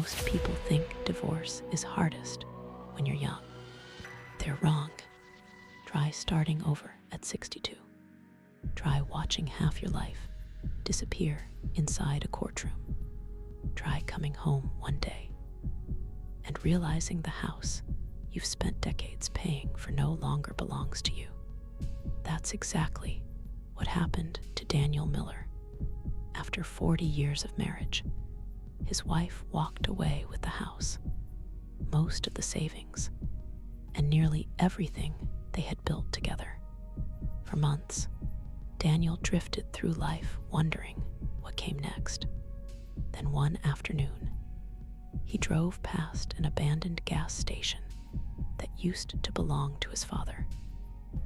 Most people think divorce is hardest when you're young. They're wrong. Try starting over at 62. Try watching half your life disappear inside a courtroom. Try coming home one day and realizing the house you've spent decades paying for no longer belongs to you. That's exactly what happened to Daniel Miller. After 40 years of marriage, his wife walked away with the house, most of the savings, and nearly everything they had built together. For months, Daniel drifted through life wondering what came next. Then one afternoon, he drove past an abandoned gas station that used to belong to his father.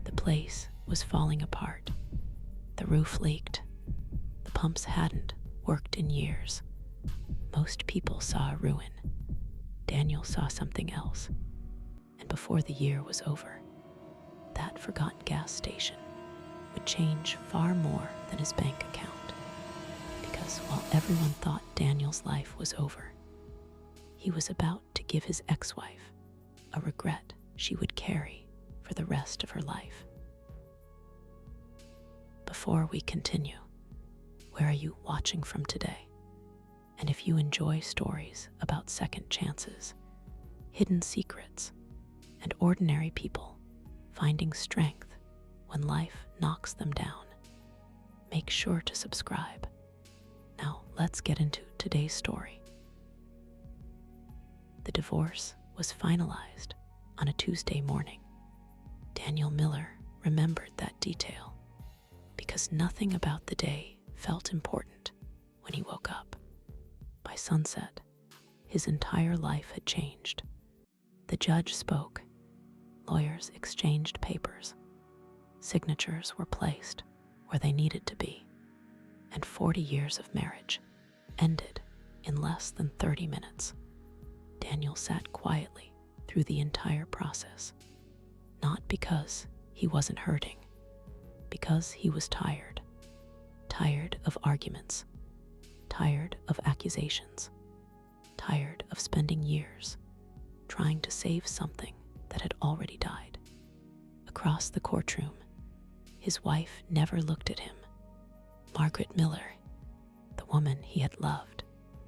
The place was falling apart. The roof leaked. The pumps hadn't worked in years. Most people saw a ruin. Daniel saw something else. And before the year was over, that forgotten gas station would change far more than his bank account. Because while everyone thought Daniel's life was over, he was about to give his ex-wife a regret she would carry for the rest of her life. Before we continue, where are you watching from today? And if you enjoy stories about second chances, hidden secrets, and ordinary people finding strength when life knocks them down, make sure to subscribe. Now, let's get into today's story. The divorce was finalized on a Tuesday morning. Daniel Miller remembered that detail because nothing about the day felt important when he woke up. By sunset, his entire life had changed. The judge spoke. Lawyers exchanged papers. Signatures were placed where they needed to be. And 40 years of marriage ended in less than 30 minutes. Daniel sat quietly through the entire process, not because he wasn't hurting, because he was tired. Tired of arguments, tired of accusations, tired of spending years trying to save something that had already died. Across the courtroom, his wife never looked at him. Margaret Miller, the woman he had loved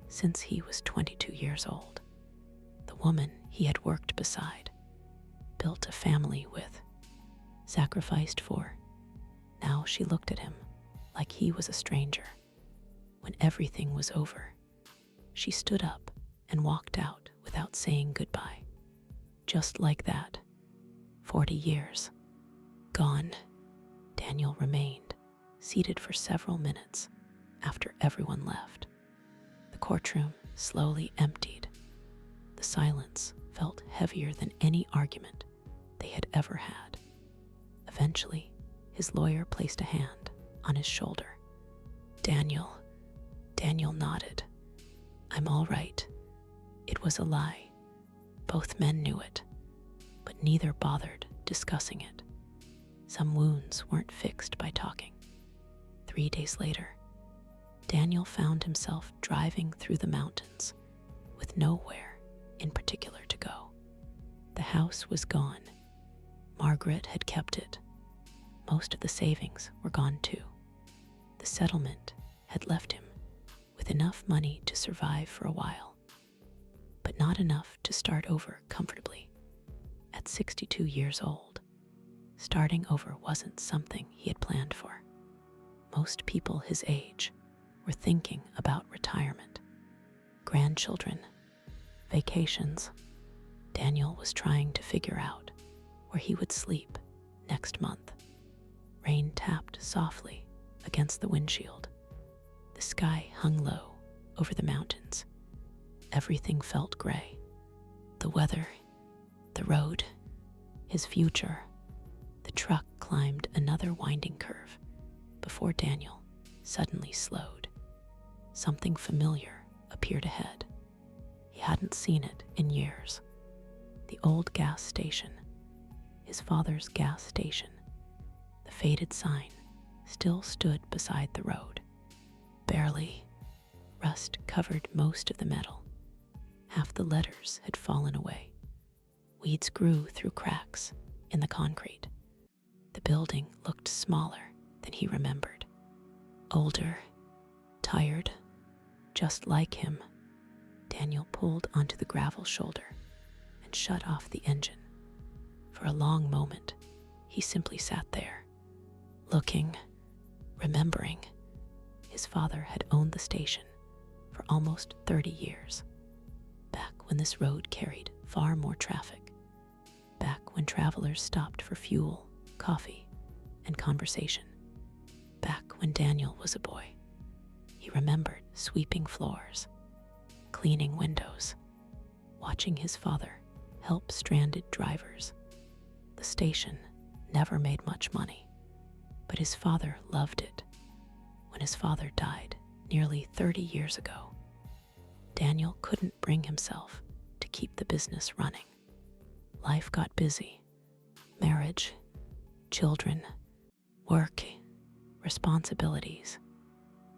since he was 22 years old, the woman he had worked beside, built a family with, sacrificed for. Now she looked at him like he was a stranger. When everything was over, she stood up and walked out without saying goodbye. Just like that, 40 years gone. Daniel remained seated for several minutes after everyone left. The courtroom slowly emptied. The silence felt heavier than any argument they had ever had. Eventually, his lawyer placed a hand on his shoulder. Daniel nodded. "I'm all right." It was a lie. Both men knew it, but neither bothered discussing it. Some wounds weren't fixed by talking. 3 days later, Daniel found himself driving through the mountains with nowhere in particular to go. The house was gone. Margaret had kept it. Most of the savings were gone too. The settlement had left him with enough money to survive for a while, but not enough to start over comfortably. At 62 years old, starting over wasn't something he had planned for. Most people his age were thinking about retirement, grandchildren, vacations. Daniel was trying to figure out where he would sleep next month. Rain tapped softly against the windshield. The sky hung low over the mountains. Everything felt gray. The weather, the road, his future. The truck climbed another winding curve before Daniel suddenly slowed. Something familiar appeared ahead. He hadn't seen it in years. The old gas station, his father's gas station. The faded sign still stood beside the road. Barely, rust covered most of the metal, Half the letters had fallen away. Weeds grew through cracks in the concrete. The building looked smaller than he remembered. Older, tired, just like him. Daniel pulled onto the gravel shoulder and shut off the engine. For a long moment, he simply sat there, looking, remembering. His father had owned the station for almost 30 years, back when this road carried far more traffic, back when travelers stopped for fuel, coffee, and conversation, back when Daniel was a boy. He remembered sweeping floors, cleaning windows, watching his father help stranded drivers. The station never made much money, but his father loved it. When his father died nearly 30 years ago, Daniel couldn't bring himself to keep the business running. Life got busy. Marriage, children, work, responsibilities.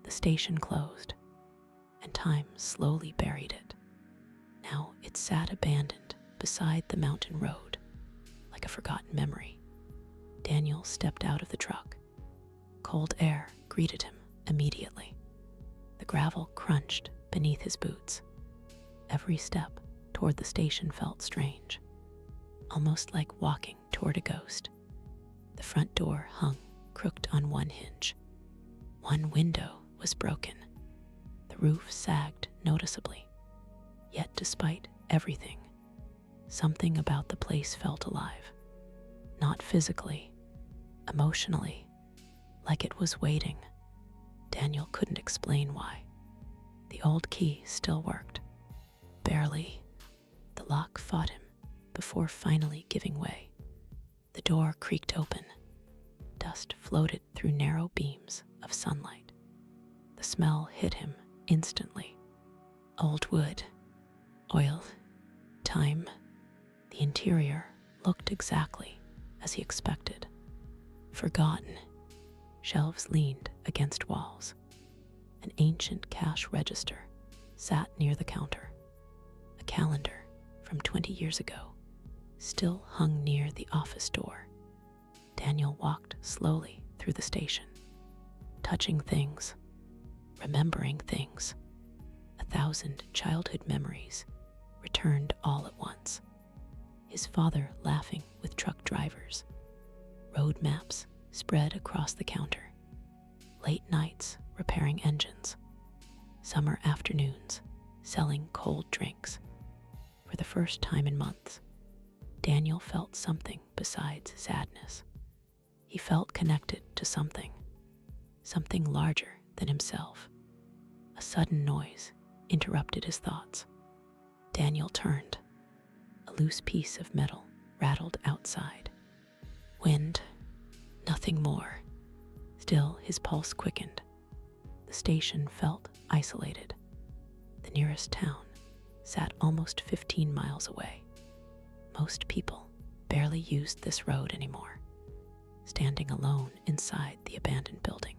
The station closed, and time slowly buried it. Now it sat abandoned beside the mountain road, like a forgotten memory. Daniel stepped out of the truck. Cold air greeted him immediately. The gravel crunched beneath his boots. Every step toward the station felt strange, almost like walking toward a ghost. The front door hung crooked on one hinge. One window was broken. The roof sagged noticeably. Yet despite everything, something about the place felt alive. Not physically, emotionally, like it was waiting. Daniel couldn't explain why. The old key still worked. Barely. The lock fought him before finally giving way. The door creaked open. Dust floated through narrow beams of sunlight. The smell hit him instantly. Old wood, oil, time. The interior looked exactly as he expected. Forgotten. Shelves leaned against walls. An ancient cash register sat near the counter. A calendar from 20 years ago still hung near the office door. Daniel walked slowly through the station, touching things, remembering things. 1,000 childhood memories returned all at once. His father laughing with truck drivers, road maps spread across the counter, late nights repairing engines, summer afternoons selling cold drinks. For the first time in months, Daniel felt something besides sadness. He felt connected to something larger than himself. A sudden noise interrupted his thoughts. Daniel turned. A loose piece of metal rattled outside. Wind, nothing more. Still, his pulse quickened. The station felt isolated. The nearest town sat almost 15 miles away. Most people barely used this road anymore. Standing alone inside the abandoned building,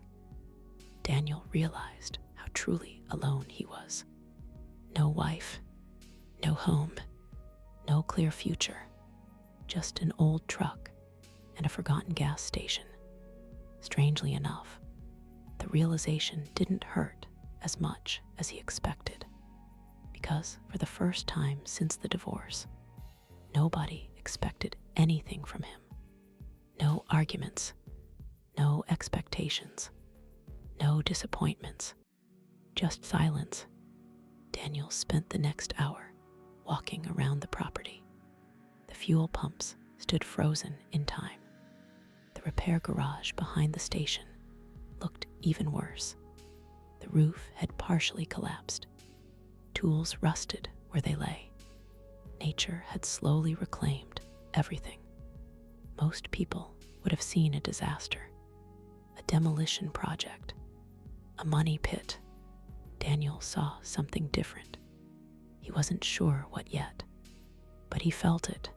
Daniel realized how truly alone he was. No wife, no home, no clear future, just an old truck and a forgotten gas station. Strangely enough, the realization didn't hurt as much as he expected, because for the first time since the divorce, nobody expected anything from him. No arguments, no expectations, no disappointments, just silence. Daniel spent the next hour walking around the property. The fuel pumps stood frozen in time. The repair garage behind the station looked even worse. The roof had partially collapsed. Tools rusted where they lay. Nature had slowly reclaimed everything. Most people would have seen a disaster, a demolition project, a money pit. Daniel saw something different. He wasn't sure what yet, but he felt it.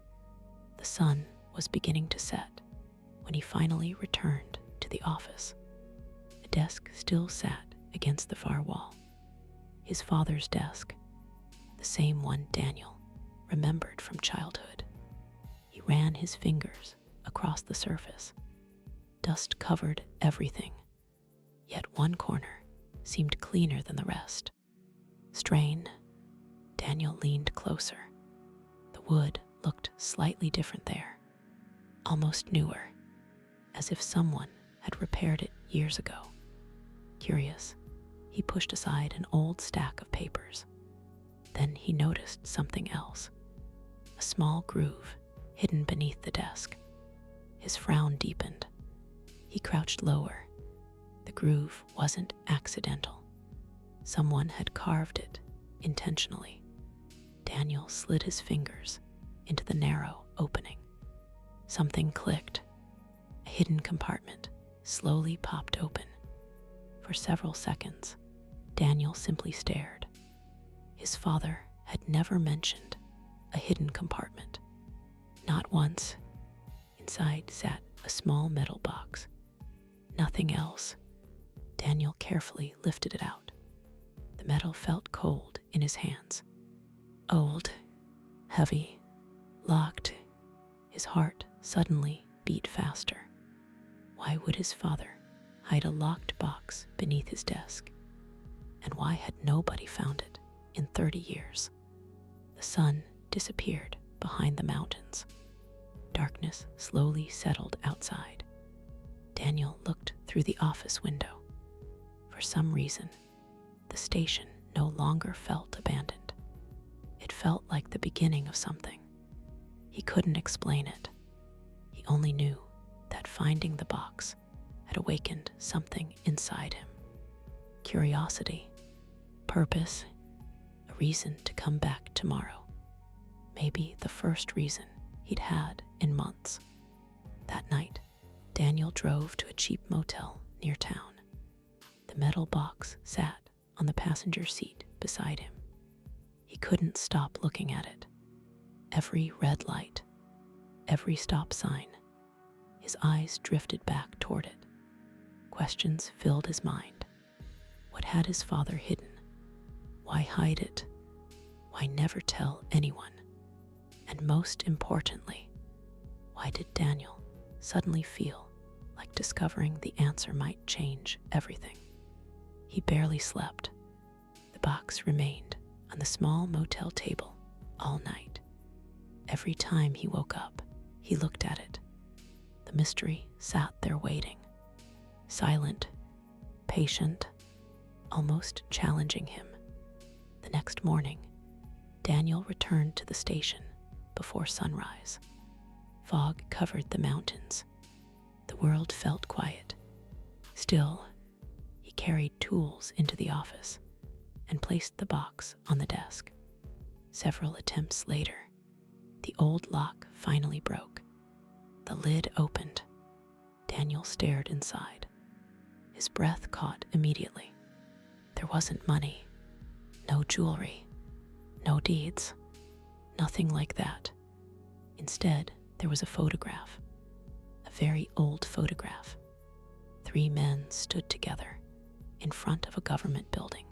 The sun was beginning to set when he finally returned to the office. The desk still sat against the far wall. His father's desk, the same one Daniel remembered from childhood. He ran his fingers across the surface. Dust covered everything, yet one corner seemed cleaner than the rest. Strain. Daniel leaned closer. The wood looked slightly different there, almost newer, as if someone had repaired it years ago. Curious, he pushed aside an old stack of papers. Then he noticed something else, a small groove hidden beneath the desk. His frown deepened. He crouched lower. The groove wasn't accidental. Someone had carved it intentionally. Daniel slid his fingers into the narrow opening. Something clicked. A hidden compartment slowly popped open. For several seconds, Daniel simply stared. His father had never mentioned a hidden compartment. Not once. Inside sat a small metal box. Nothing else. Daniel carefully lifted it out. The metal felt cold in his hands. Old, heavy, locked. His heart suddenly beat faster. Why would his father hide a locked box beneath his desk? And why had nobody found it in 30 years? The sun disappeared behind the mountains. Darkness slowly settled outside. Daniel looked through the office window. For some reason, the station no longer felt abandoned. It felt like the beginning of something. He couldn't explain it. He only knew that finding the box had awakened something inside him. Curiosity, purpose, a reason to come back tomorrow. Maybe the first reason he'd had in months. That night, Daniel drove to a cheap motel near town. The metal box sat on the passenger seat beside him. He couldn't stop looking at it. Every red light, every stop sign, his eyes drifted back toward it. Questions filled his mind. What had his father hidden? Why hide it? Why never tell anyone? And most importantly, why did Daniel suddenly feel like discovering the answer might change everything? He barely slept. The box remained on the small motel table all night. Every time he woke up, he looked at it. The mystery sat there waiting, silent, patient, almost challenging him. The next morning, Daniel returned to the station before sunrise. Fog covered the mountains. The world felt quiet. Still, he carried tools into the office and placed the box on the desk. Several attempts later, the old lock finally broke. The lid opened. Daniel stared inside. His breath caught immediately. There wasn't money, no jewelry, no deeds, nothing like that. Instead, there was a photograph, a very old photograph. 3 men stood together in front of a government building.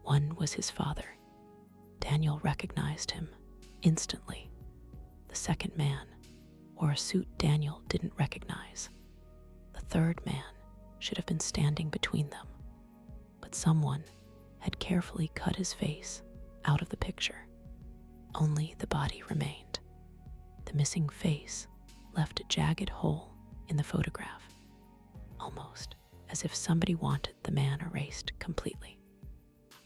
One was his father. Daniel recognized him instantly. The second man wore a suit Daniel didn't recognize. The third man should have been standing between them, but someone had carefully cut his face out of the picture. Only the body remained. The missing face left a jagged hole in the photograph, almost as if somebody wanted the man erased completely.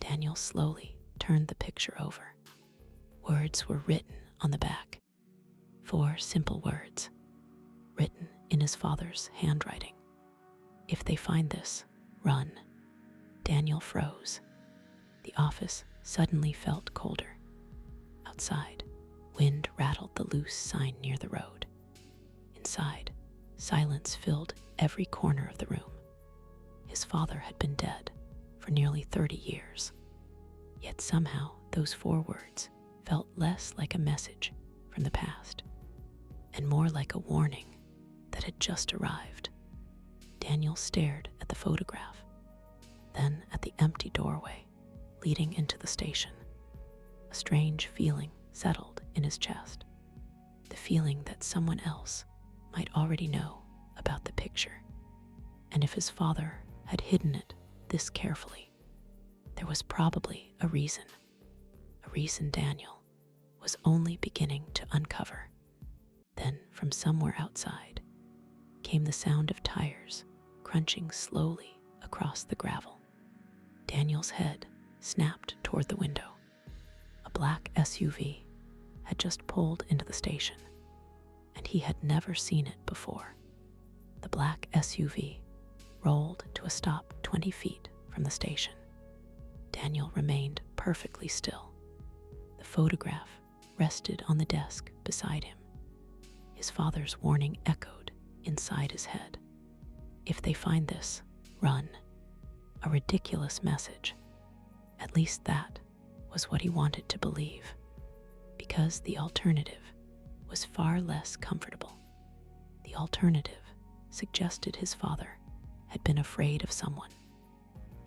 Daniel slowly turned the picture over. Words were written on the back. 4 simple words, written in his father's handwriting. If they find this, run. Daniel froze. The office suddenly felt colder. Outside, wind rattled the loose sign near the road. Inside, silence filled every corner of the room. His father had been dead for nearly 30 years. Yet somehow those 4 words felt less like a message from the past and more like a warning that had just arrived. Daniel stared at the photograph, then at the empty doorway leading into the station. A A strange feeling settled in his chest. The feeling that someone else might already know about the picture. And if his father had hidden it this carefully, there was probably a reason Daniel was only beginning to uncover. Then, from somewhere outside, came the sound of tires crunching slowly across the gravel. Daniel's head snapped toward the window. A black SUV had just pulled into the station, and he had never seen it before. The black SUV rolled to a stop 20 feet from the station. Daniel remained perfectly still. The photograph rested on the desk beside him. His father's warning echoed inside his head. If they find this, run. A ridiculous message. At least that was what he wanted to believe, because the alternative was far less comfortable. The alternative suggested his father had been afraid of someone,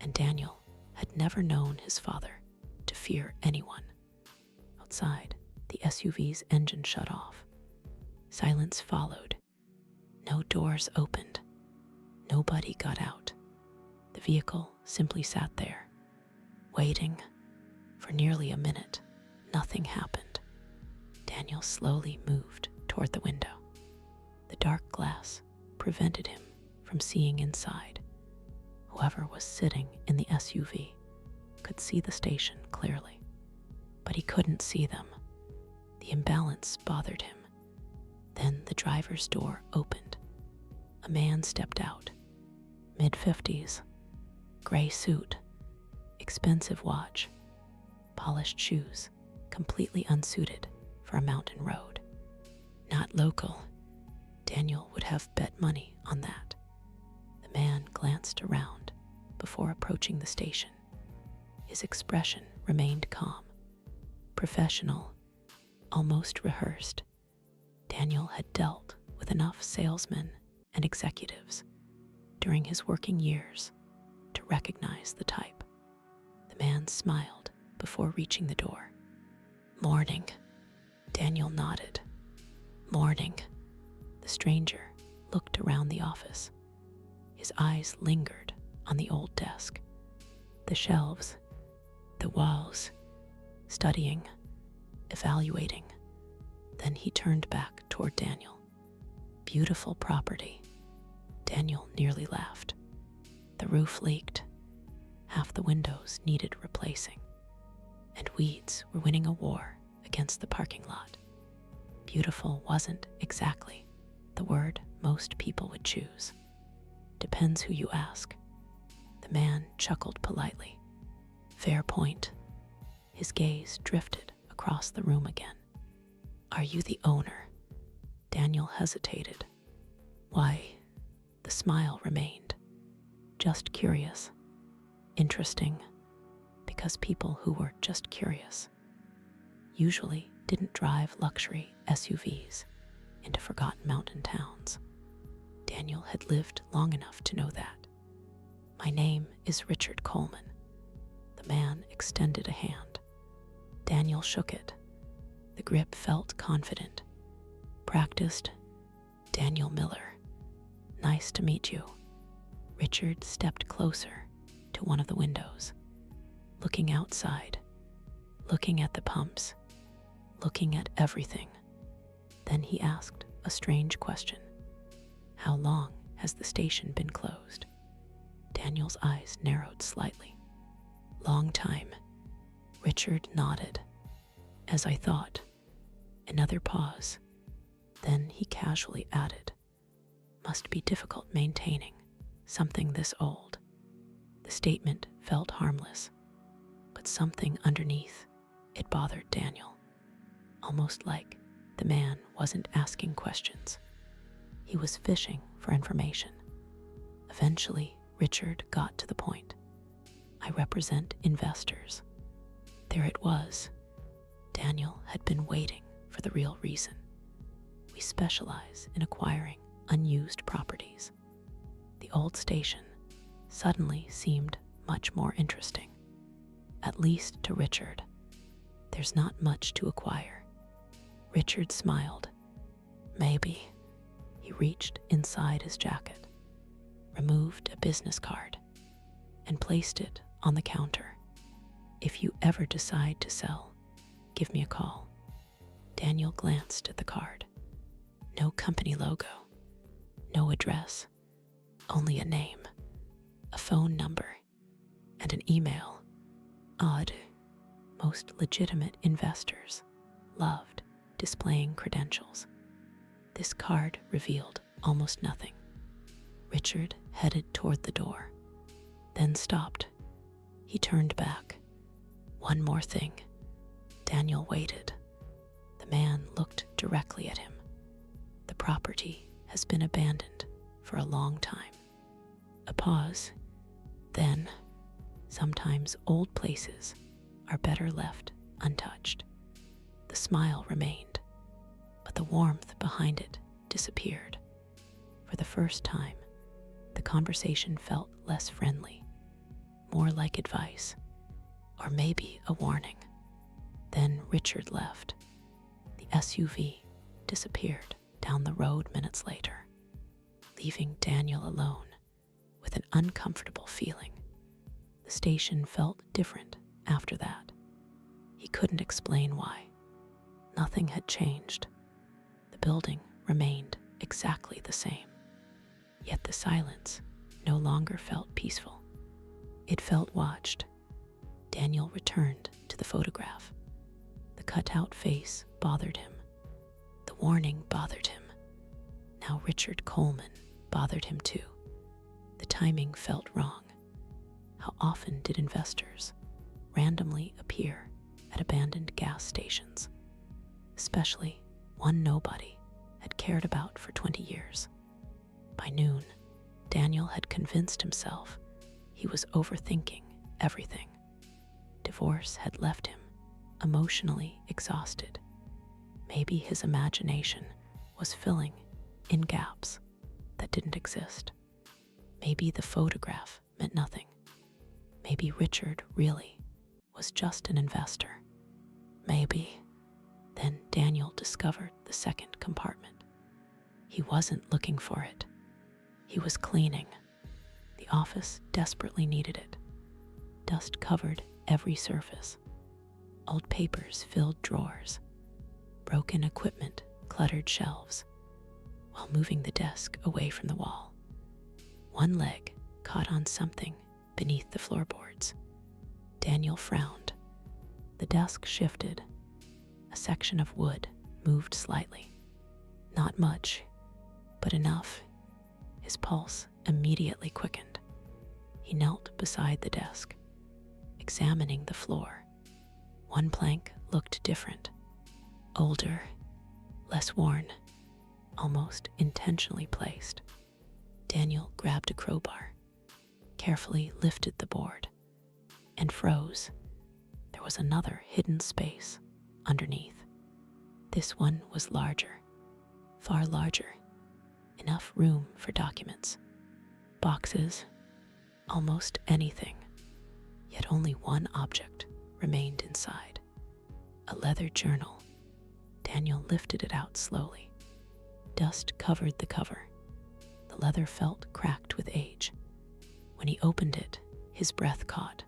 and Daniel had never known his father to fear anyone. Outside, the SUV's engine shut off. Silence followed. No doors opened. Nobody got out. The vehicle simply sat there, waiting. For nearly a minute, nothing happened. Daniel slowly moved toward the window. The dark glass prevented him from seeing inside. Whoever was sitting in the SUV could see the station clearly, but he couldn't see them. The imbalance bothered him. Then the driver's door opened. A man stepped out, mid-50s, gray suit, expensive watch, polished shoes, completely unsuited for a mountain road. Not local. Daniel would have bet money on that. The man glanced around before approaching the station. His expression remained calm, professional, almost rehearsed. Daniel had dealt with enough salesmen and executives during his working years to recognize the type. The man smiled before reaching the door. "Morning." Daniel nodded. "Morning." The stranger looked around the office. His eyes lingered on the old desk, the shelves, the walls, studying, evaluating. Then he turned back toward Daniel. "Beautiful property." Daniel nearly laughed. The roof leaked. Half the windows needed replacing, and weeds were winning a war against the parking lot. Beautiful wasn't exactly the word most people would choose. Depends who you ask. The man chuckled politely. "Fair point." His gaze drifted across the room again. "Are you the owner?" Daniel hesitated. "Why?" The smile remained. "Just curious. Interesting." Because people who were just curious usually didn't drive luxury SUVs into forgotten mountain towns. Daniel had lived long enough to know that. "My name is Richard Coleman." The man extended a hand. Daniel shook it. The grip felt confident. "Practiced." "Daniel Miller." "Nice to meet you." Richard stepped closer to one of the windows, looking outside, looking at the pumps, looking at everything. Then he asked a strange question. "How long has the station been closed?" Daniel's eyes narrowed slightly. "Long time." Richard nodded. "As I thought." Another pause. Then he casually added, "Must be difficult maintaining something this old." The statement felt harmless, but something underneath it bothered Daniel. Almost like the man wasn't asking questions. He was fishing for information. Eventually, Richard got to the point. "I represent investors." There it was. Daniel had been waiting for the real reason. "We specialize in acquiring unused properties." The old station suddenly seemed much more interesting, at least to Richard. There's not much to acquire. Richard smiled. Maybe. He reached inside his jacket, removed a business card, and placed it on the counter. If you ever decide to sell, give me a call. Daniel glanced at the card. No company logo, no address, only a name, a phone number, and an email. Odd. Most legitimate investors loved displaying credentials. This card revealed almost nothing. Richard headed toward the door, then stopped. He turned back. One more thing. Daniel waited. The man looked directly at him. The property has been abandoned for a long time. A pause. Then, sometimes old places are better left untouched. The smile remained, but the warmth behind it disappeared. For the first time, the conversation felt less friendly, more like advice, or maybe a warning. Then Richard left. The SUV disappeared down the road minutes later, leaving Daniel alone with an uncomfortable feeling. The station felt different after that. He couldn't explain why. Nothing had changed. The building remained exactly the same. Yet the silence no longer felt peaceful. It felt watched. Daniel returned to the photograph. The cutout face bothered him. The warning bothered him. Now Richard Coleman bothered him too. The timing felt wrong. How often did investors randomly appear at abandoned gas stations, especially one nobody had cared about for 20 years? By noon, Daniel had convinced himself he was overthinking everything. Divorce had left him emotionally exhausted. Maybe his imagination was filling in gaps that didn't exist. Maybe the photograph meant nothing. Maybe Richard really was just an investor. Maybe. Then Daniel discovered the second compartment. He wasn't looking for it. He was cleaning. The office desperately needed it. Dust covered every surface. Old papers filled drawers. Broken equipment cluttered shelves, while moving the desk away from the wall. One leg caught on something beneath the floorboards. Daniel frowned. The desk shifted. A section of wood moved slightly. Not much, but enough. His pulse immediately quickened. He knelt beside the desk, examining the floor. One plank looked different. Older, less worn, almost intentionally placed. Daniel grabbed a crowbar, carefully lifted the board, and froze. There was another hidden space underneath. This one was larger, far larger, enough room for documents, boxes, almost anything. Yet only one object remained inside. A leather journal. Daniel lifted it out slowly. Dust covered the cover. The leather felt cracked with age. When he opened it, his breath caught.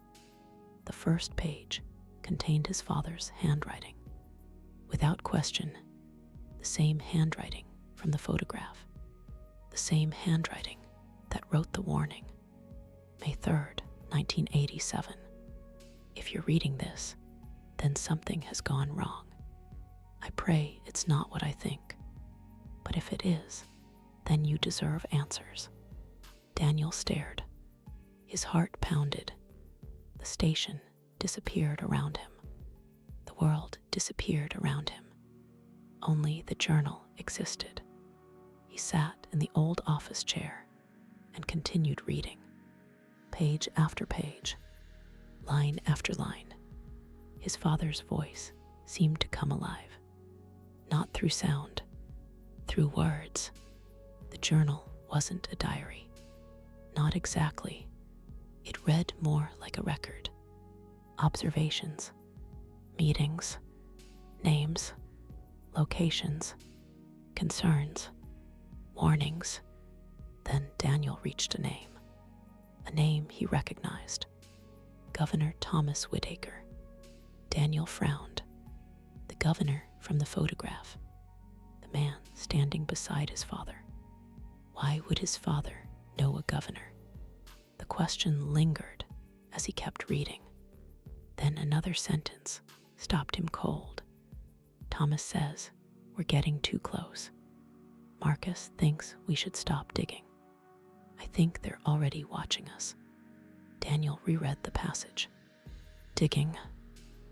The first page contained his father's handwriting. Without question, the same handwriting from the photograph. The same handwriting that wrote the warning. May 3rd, 1987. If you're reading this, then something has gone wrong. I pray it's not what I think. But if it is, then you deserve answers. Daniel stared. His heart pounded. The station disappeared around him. The world disappeared around him. Only the journal existed. He sat in the old office chair and continued reading. Page after page, line after line. His father's voice seemed to come alive. Not through sound, through words. The journal wasn't a diary. Not exactly. It read more like a record. Observations, Meetings, names, locations, concerns, warnings. Then Daniel reached a name he recognized. Governor Thomas Whitaker. Daniel frowned. The governor from the photograph. The man standing beside his father. Why would his father know a governor? The question lingered as he kept reading. Then another sentence stopped him cold. Thomas says, "We're getting too close. Marcus thinks we should stop digging. I think they're already watching us." Daniel reread the passage. Digging,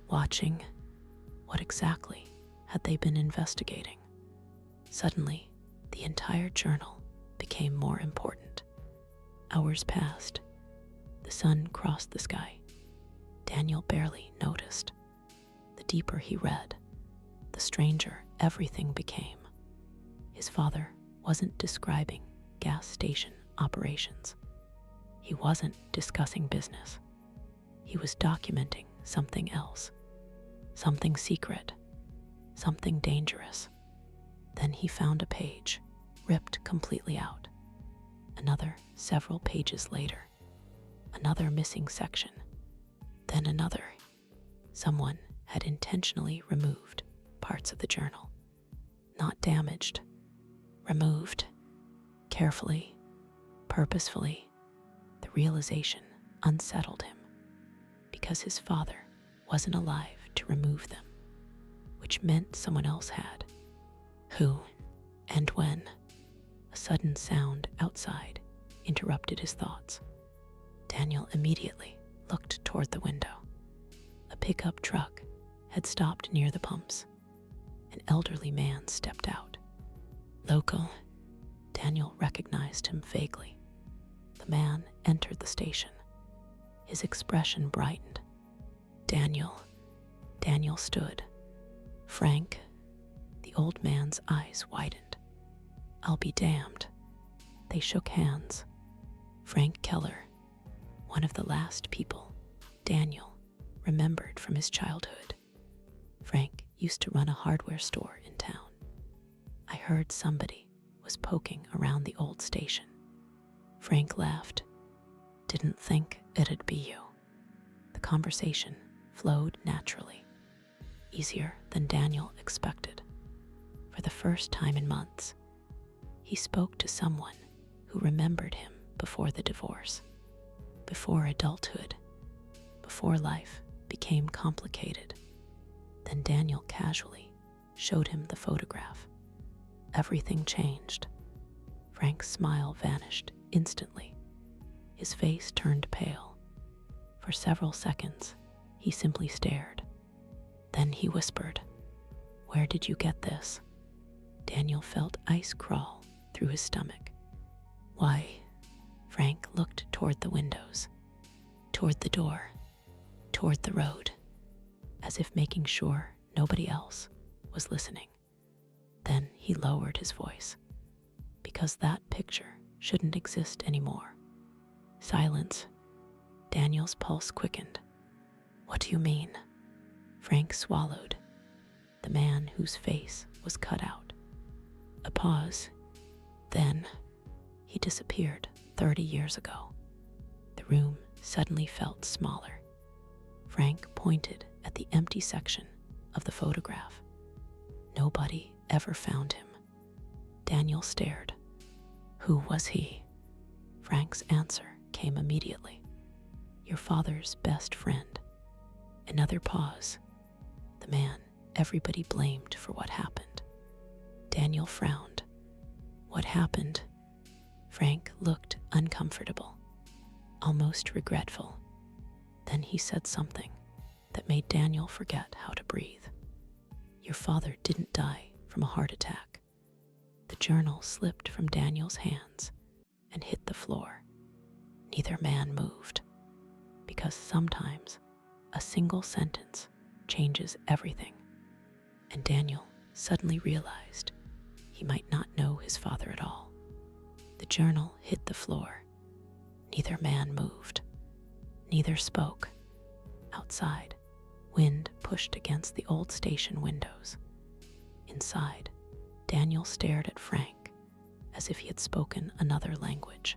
watching, what exactly had they been investigating? Suddenly, the entire journal became more important. Hours passed. The sun crossed the sky. Daniel barely noticed. The deeper he read, the stranger everything became. His father wasn't describing gas station operations. He wasn't discussing business. He was documenting something else, something secret, something dangerous. Then he found a page, ripped completely out. Another several pages later. Another missing section. Then another. Someone had intentionally removed parts of the journal. Not damaged. Removed. Carefully. Purposefully. The realization unsettled him. Because his father wasn't alive to remove them. Which meant someone else had. Who and when? A sudden sound outside interrupted his thoughts. Daniel immediately looked toward the window. A pickup truck had stopped near the pumps. An elderly man stepped out. Local. Daniel recognized him vaguely. The man entered the station. His expression brightened. Daniel. Daniel stood. Frank. The old man's eyes widened. I'll be damned. They shook hands. Frank Keller, one of the last people Daniel remembered from his childhood. Frank used to run a hardware store in town. I heard somebody was poking around the old station. Frank laughed. Didn't think it'd be you. The conversation flowed naturally, easier than Daniel expected. For the first time in months, he spoke to someone who remembered him before the divorce, before adulthood, before life became complicated. Then Daniel casually showed him the photograph. Everything changed. Frank's smile vanished instantly. His face turned pale. For several seconds, he simply stared. Then he whispered, "Where did you get this?" Daniel felt ice crawl through his stomach. Why? Frank looked toward the windows, toward the door, toward the road, as if making sure nobody else was listening. Then he lowered his voice, because that picture shouldn't exist anymore. Silence. Daniel's pulse quickened. What do you mean? Frank swallowed. The man whose face was cut out. A pause. Then he disappeared 30 years ago. The room suddenly felt smaller. Frank pointed at the empty section of the photograph. Nobody ever found him. Daniel stared. Who was he? Frank's answer came immediately. Your father's best friend. Another pause. The man everybody blamed for what happened. Daniel frowned. What happened? Frank looked uncomfortable, almost regretful. Then he said something that made Daniel forget how to breathe. Your father didn't die from a heart attack. The journal slipped from Daniel's hands and hit the floor. Neither man moved, because sometimes a single sentence changes everything. And Daniel suddenly realized he might not know his father at all. The journal hit the floor. Neither man moved. Neither spoke. Outside, Wind pushed against the old station windows. Inside, Daniel stared at Frank as if he had spoken another language.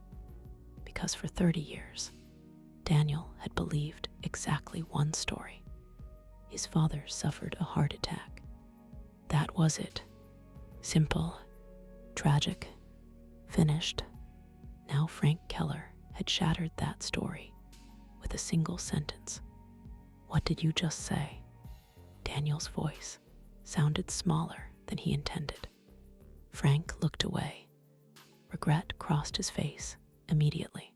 Because for 30 years, Daniel had believed exactly one story. His father suffered a heart attack. That was it. Simple, tragic, finished. Now Frank Keller had shattered that story with a single sentence. "What did you just say?" Daniel's voice sounded smaller than he intended. Frank looked away. Regret crossed his face immediately,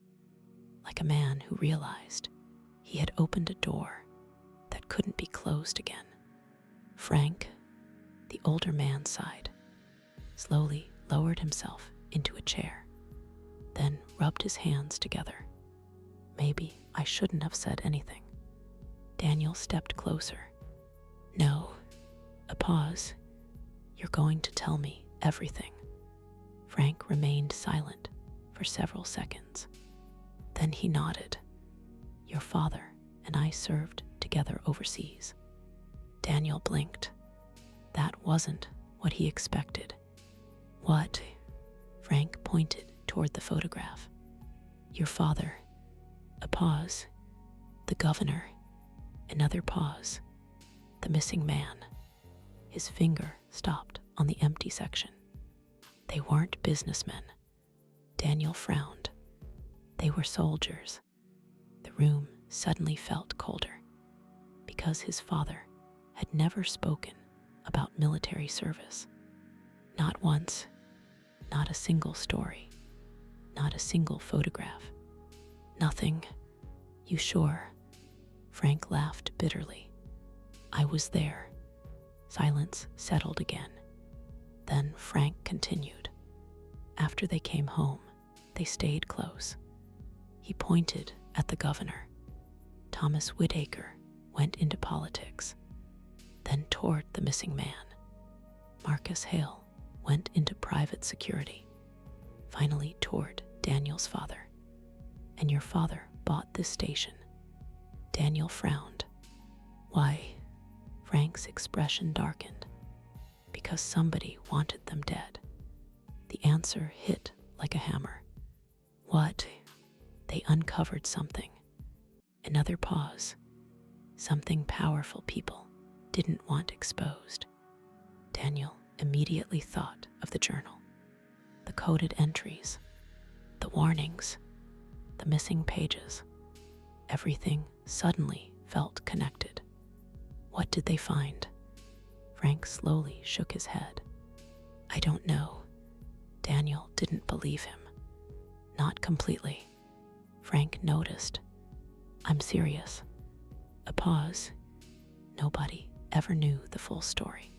like a man who realized he had opened a door that couldn't be closed again. Frank, the older man, sighed, slowly lowered himself into a chair, then rubbed his hands together. "Maybe I shouldn't have said anything." Daniel stepped closer. "No." A pause. "You're going to tell me everything." Frank remained silent for several seconds. Then he nodded. "Your father and I served together overseas." Daniel blinked. That wasn't what he expected. "What?" Frank pointed toward the photograph. "Your father." A pause. "The governor." Another pause. "The missing man." His finger stopped on the empty section. They weren't businessmen. Daniel frowned. They were soldiers. The room suddenly felt colder, because his father had never spoken about military service. Not once, not a single story, not a single photograph. Nothing. "You sure?" Frank laughed bitterly. "I was there." Silence settled again. Then Frank continued. After they came home, they stayed close. He pointed at the governor. Thomas Whitaker went into politics, then toward the missing man. Marcus Hale went into private security, finally toward Daniel's father. "And your father bought this station." Daniel frowned. "Why?" Frank's expression darkened. "Because somebody wanted them dead." The answer hit like a hammer. "What?" They uncovered something. Another pause. Something powerful people didn't want exposed. Daniel immediately thought of the journal. The coded entries, the warnings, the missing pages. Everything suddenly felt connected. What did they find? Frank slowly shook his head. "I don't know." Daniel didn't believe him. "Not completely." Frank noticed. "I'm serious." A pause. Nobody ever knew the full story.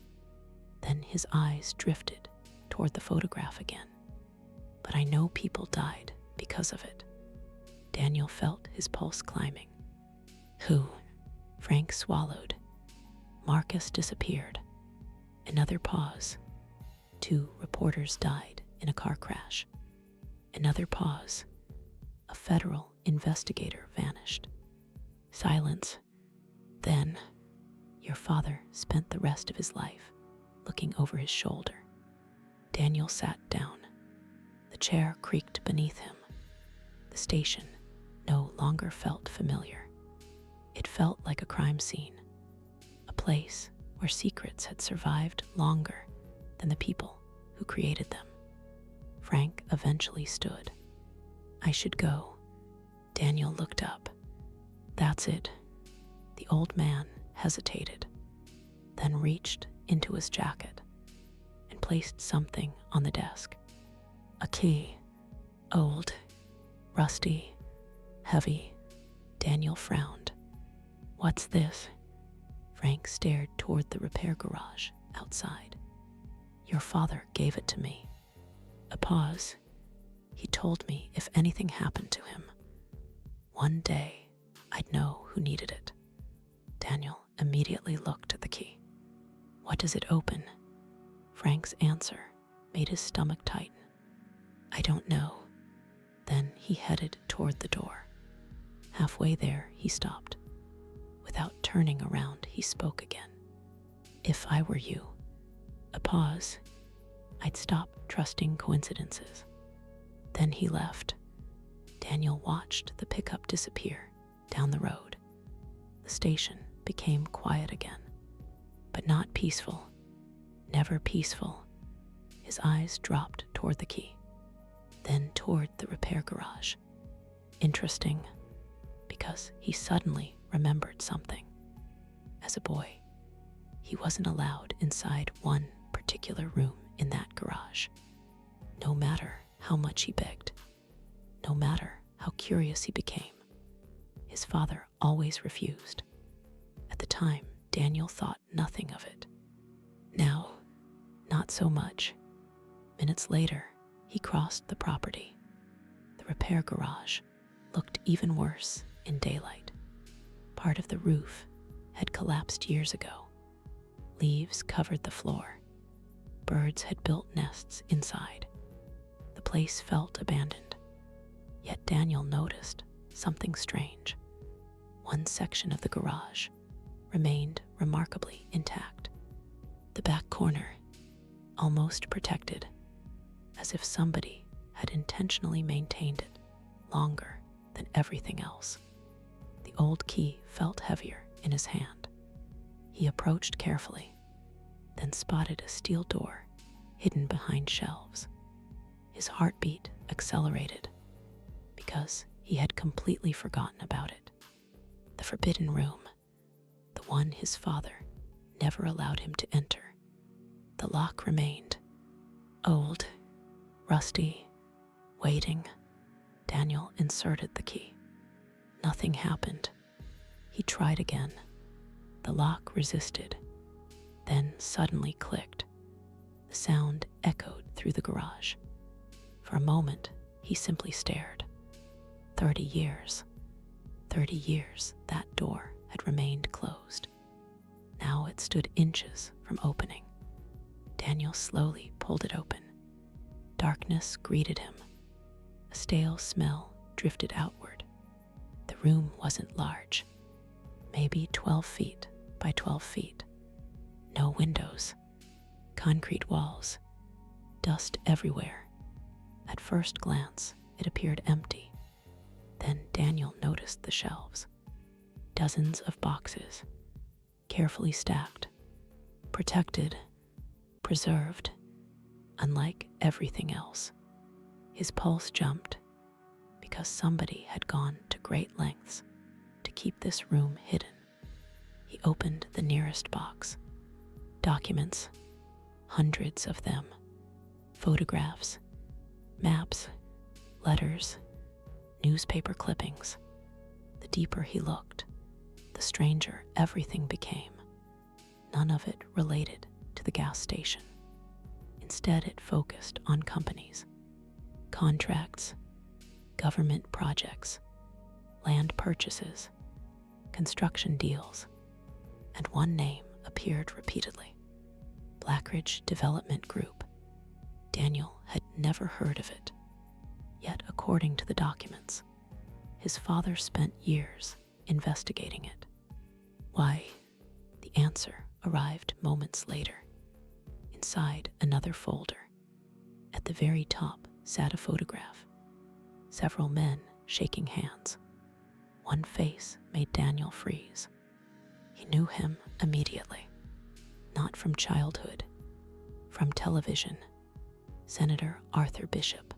Then his eyes drifted toward the photograph again. "But I know people died because of it." Daniel felt his pulse climbing. "Who?" Frank swallowed. Marcus disappeared. Another pause. 2 reporters died in a car crash. Another pause. A federal investigator vanished. Silence. Then, your father spent the rest of his life looking over his shoulder. Daniel sat down. The chair creaked beneath him. The station no longer felt familiar. It felt like a crime scene, a place where secrets had survived longer than the people who created them. Frank eventually stood. "I should go." Daniel looked up. "That's it." The old man hesitated, then reached into his jacket and placed something on the desk. A key. Old, rusty, heavy. Daniel frowned. "What's this?" Frank stared toward the repair garage outside. "Your father gave it to me." A pause. "He told me if anything happened to him, one day I'd know who needed it." Daniel immediately looked at the key. "What does it open?" Frank's answer made his stomach tighten. "I don't know." Then he headed toward the door. Halfway there, he stopped. Without turning around, he spoke again. "If I were you," a pause, "I'd stop trusting coincidences." Then he left. Daniel watched the pickup disappear down the road. The station became quiet again, but not peaceful, never peaceful. His eyes dropped toward the key, then toward the repair garage. Interesting, because he suddenly remembered something. As a boy, he wasn't allowed inside one particular room in that garage. No matter how much he begged, no matter how curious he became, his father always refused. At the time, Daniel thought nothing of it. Now, not so much. Minutes later, he crossed the property. The repair garage looked even worse in daylight. Part of the roof had collapsed years ago. Leaves covered the floor. Birds had built nests inside. The place felt abandoned. Yet Daniel noticed something strange. One section of the garage remained remarkably intact. The back corner, almost protected, as if somebody had intentionally maintained it longer than everything else. The old key felt heavier in his hand. He approached carefully, then spotted a steel door hidden behind shelves. His heartbeat accelerated because he had completely forgotten about it. The forbidden room, the one his father never allowed him to enter. The lock remained old, rusty, waiting. Daniel inserted the key. Nothing happened. He tried again. The lock resisted, then suddenly clicked. The sound echoed through the garage. For a moment, he simply stared. 30 years. 30 years that door had remained closed. Now it stood inches from opening. Daniel slowly pulled it open. Darkness greeted him. A stale smell drifted outward. The room wasn't large, maybe 12 feet by 12 feet. No windows, concrete walls, dust everywhere. At first glance, it appeared empty. Then Daniel noticed the shelves. Dozens of boxes, carefully stacked, protected, preserved, unlike everything else. His pulse jumped because somebody had gone to great lengths to keep this room hidden. He opened the nearest box. Documents, hundreds of them, photographs, maps, letters, newspaper clippings. The deeper he looked, the stranger everything became. None of it related to the gas station. Instead, it focused on companies, contracts, government projects, land purchases, construction deals, and one name appeared repeatedly: Blackridge Development Group. Daniel had never heard of it. Yet, according to the documents, his father spent years investigating it. Why? The answer arrived moments later. Inside another folder, at the very top, sat a photograph. Several men shaking hands. One face made Daniel freeze. He knew him immediately. Not from childhood, from television. Senator Arthur Bishop,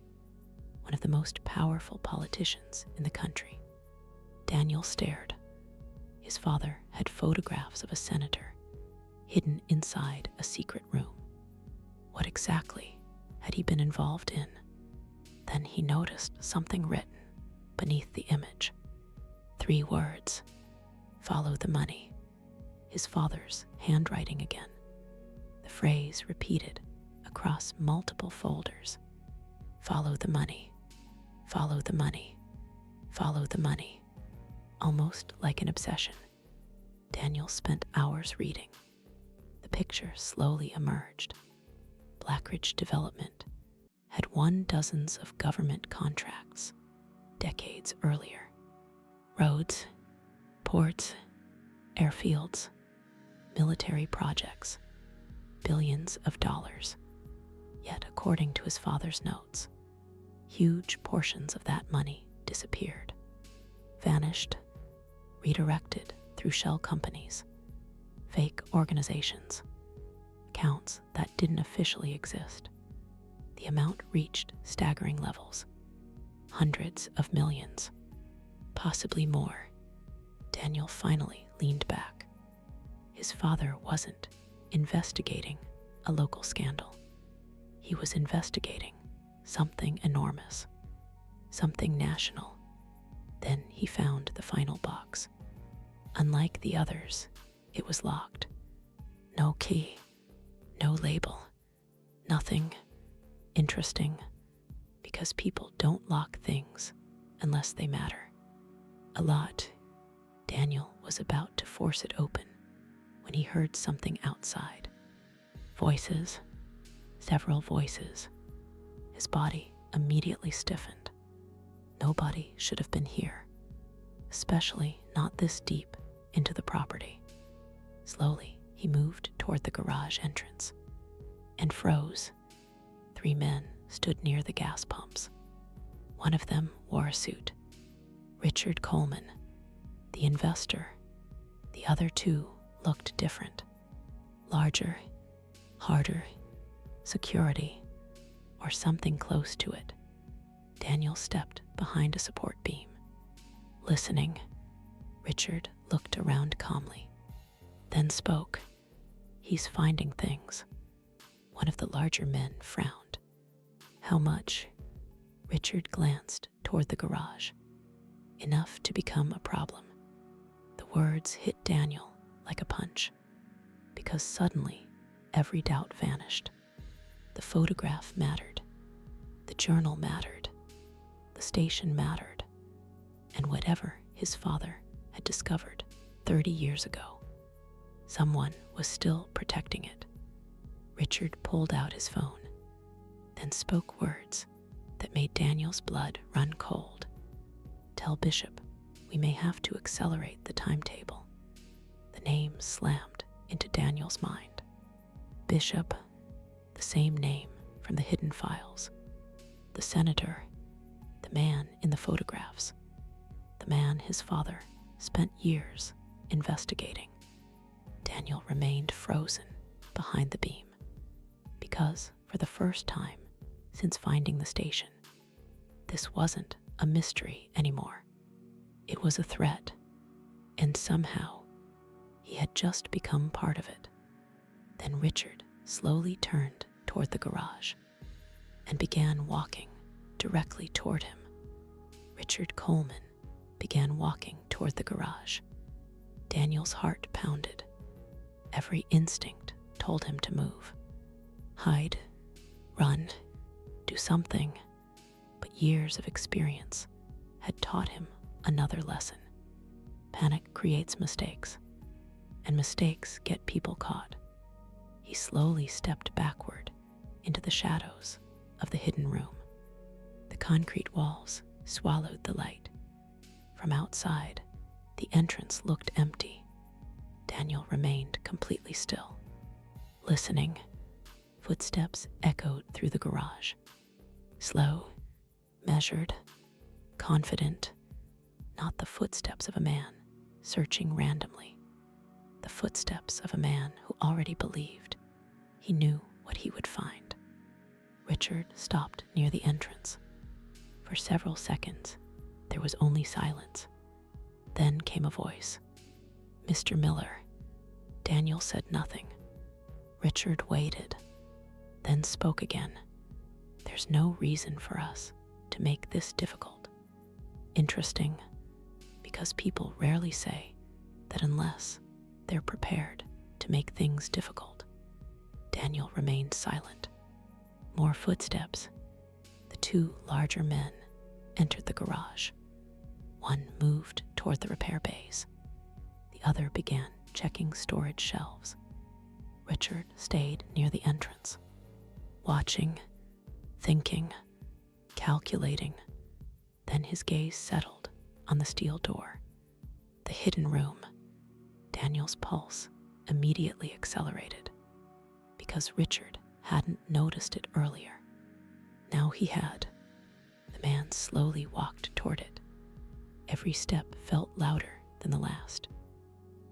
one of the most powerful politicians in the country. Daniel stared. His father had photographs of a senator hidden inside a secret room. What exactly had he been involved in? Then he noticed something written beneath the image. 3 words: "Follow the money." His father's handwriting again. The phrase repeated across multiple folders. Follow the money. Follow the money. Follow the money. Almost like an obsession, Daniel spent hours reading. The picture slowly emerged. Blackridge Development had won dozens of government contracts decades earlier. Roads, ports, airfields, military projects, billions of dollars. Yet, according to his father's notes, huge portions of that money disappeared, vanished, redirected through shell companies, fake organizations, accounts that didn't officially exist. The amount reached staggering levels, hundreds of millions, possibly more. Daniel finally leaned back. His father wasn't investigating a local scandal. He was investigating something enormous, something national. Then he found the final box. Unlike the others, it was locked. No key, no label, nothing interesting, because people don't lock things unless they matter. A lot. Daniel was about to force it open when he heard something outside. Voices, several voices. His body immediately stiffened. Nobody should have been here, especially not this deep into the property. Slowly, he moved toward the garage entrance and froze. 3 men stood near the gas pumps. One of them wore a suit. Richard Coleman, the investor. The other 2 looked different. Larger, harder, security, or something close to it. Daniel stepped behind a support beam. Listening, Richard looked around calmly, then spoke. "He's finding things." One of the larger men frowned. "How much?" Richard glanced toward the garage. "Enough to become a problem." The words hit Daniel like a punch, because suddenly every doubt vanished. The photograph mattered. The journal mattered. The station mattered. And whatever his father had discovered 30 years ago, someone was still protecting it. Richard pulled out his phone, then spoke words that made Daniel's blood run cold. "Tell Bishop we may have to accelerate the timetable." The name slammed into Daniel's mind. Bishop, the same name from the hidden files. The senator, the man in the photographs, the man his father spent years investigating. Daniel remained frozen behind the beam, because for the first time since finding the station, this wasn't a mystery anymore. It was a threat, and somehow he had just become part of it. Then Richard slowly turned toward the garage and began walking directly toward him. Richard Coleman began walking toward the garage. Daniel's heart pounded. Every instinct told him to move. Hide, run, do something. But years of experience had taught him another lesson. Panic creates mistakes, and mistakes get people caught. He slowly stepped backward into the shadows of the hidden room. The concrete walls swallowed the light. From outside, the entrance looked empty. Daniel remained completely still, listening. Footsteps echoed through the garage. Slow, measured, confident. Not the footsteps of a man searching randomly. The footsteps of a man who already believed. He knew what he would find. Richard stopped near the entrance. For several seconds, there was only silence. Then came a voice. "Mr. Miller." Daniel said nothing. Richard waited, then spoke again. "There's no reason for us to make this difficult. Interesting, because people rarely say that unless they're prepared to make things difficult." Daniel remained silent. More footsteps. The 2 larger men entered the garage. One moved toward the repair bays. The other began checking storage shelves. Richard stayed near the entrance, watching, thinking, calculating. Then his gaze settled on the steel door. The hidden room. Daniel's pulse immediately accelerated because Richard hadn't noticed it earlier. Now he had. The man slowly walked toward it. Every step felt louder than the last.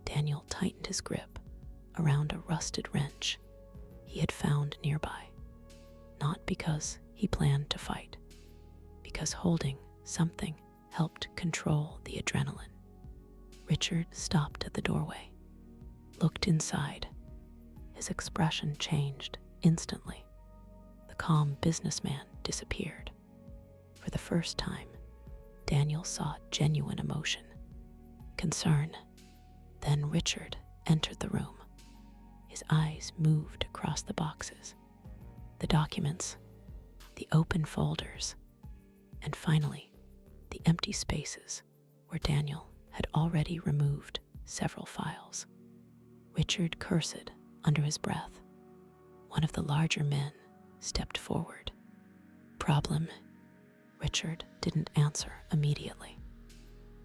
Daniel tightened his grip around a rusted wrench he had found nearby, not because he planned to fight, because holding something helped control the adrenaline. Richard stopped at the doorway, looked inside. His expression changed instantly. The calm businessman disappeared. For the first time, Daniel saw genuine emotion, concern. Then Richard entered the room. His eyes moved across the boxes, the documents, the open folders, and finally, the empty spaces where Daniel had already removed several files. Richard cursed under his breath. One of the larger men stepped forward. "Problem?" Richard didn't answer immediately.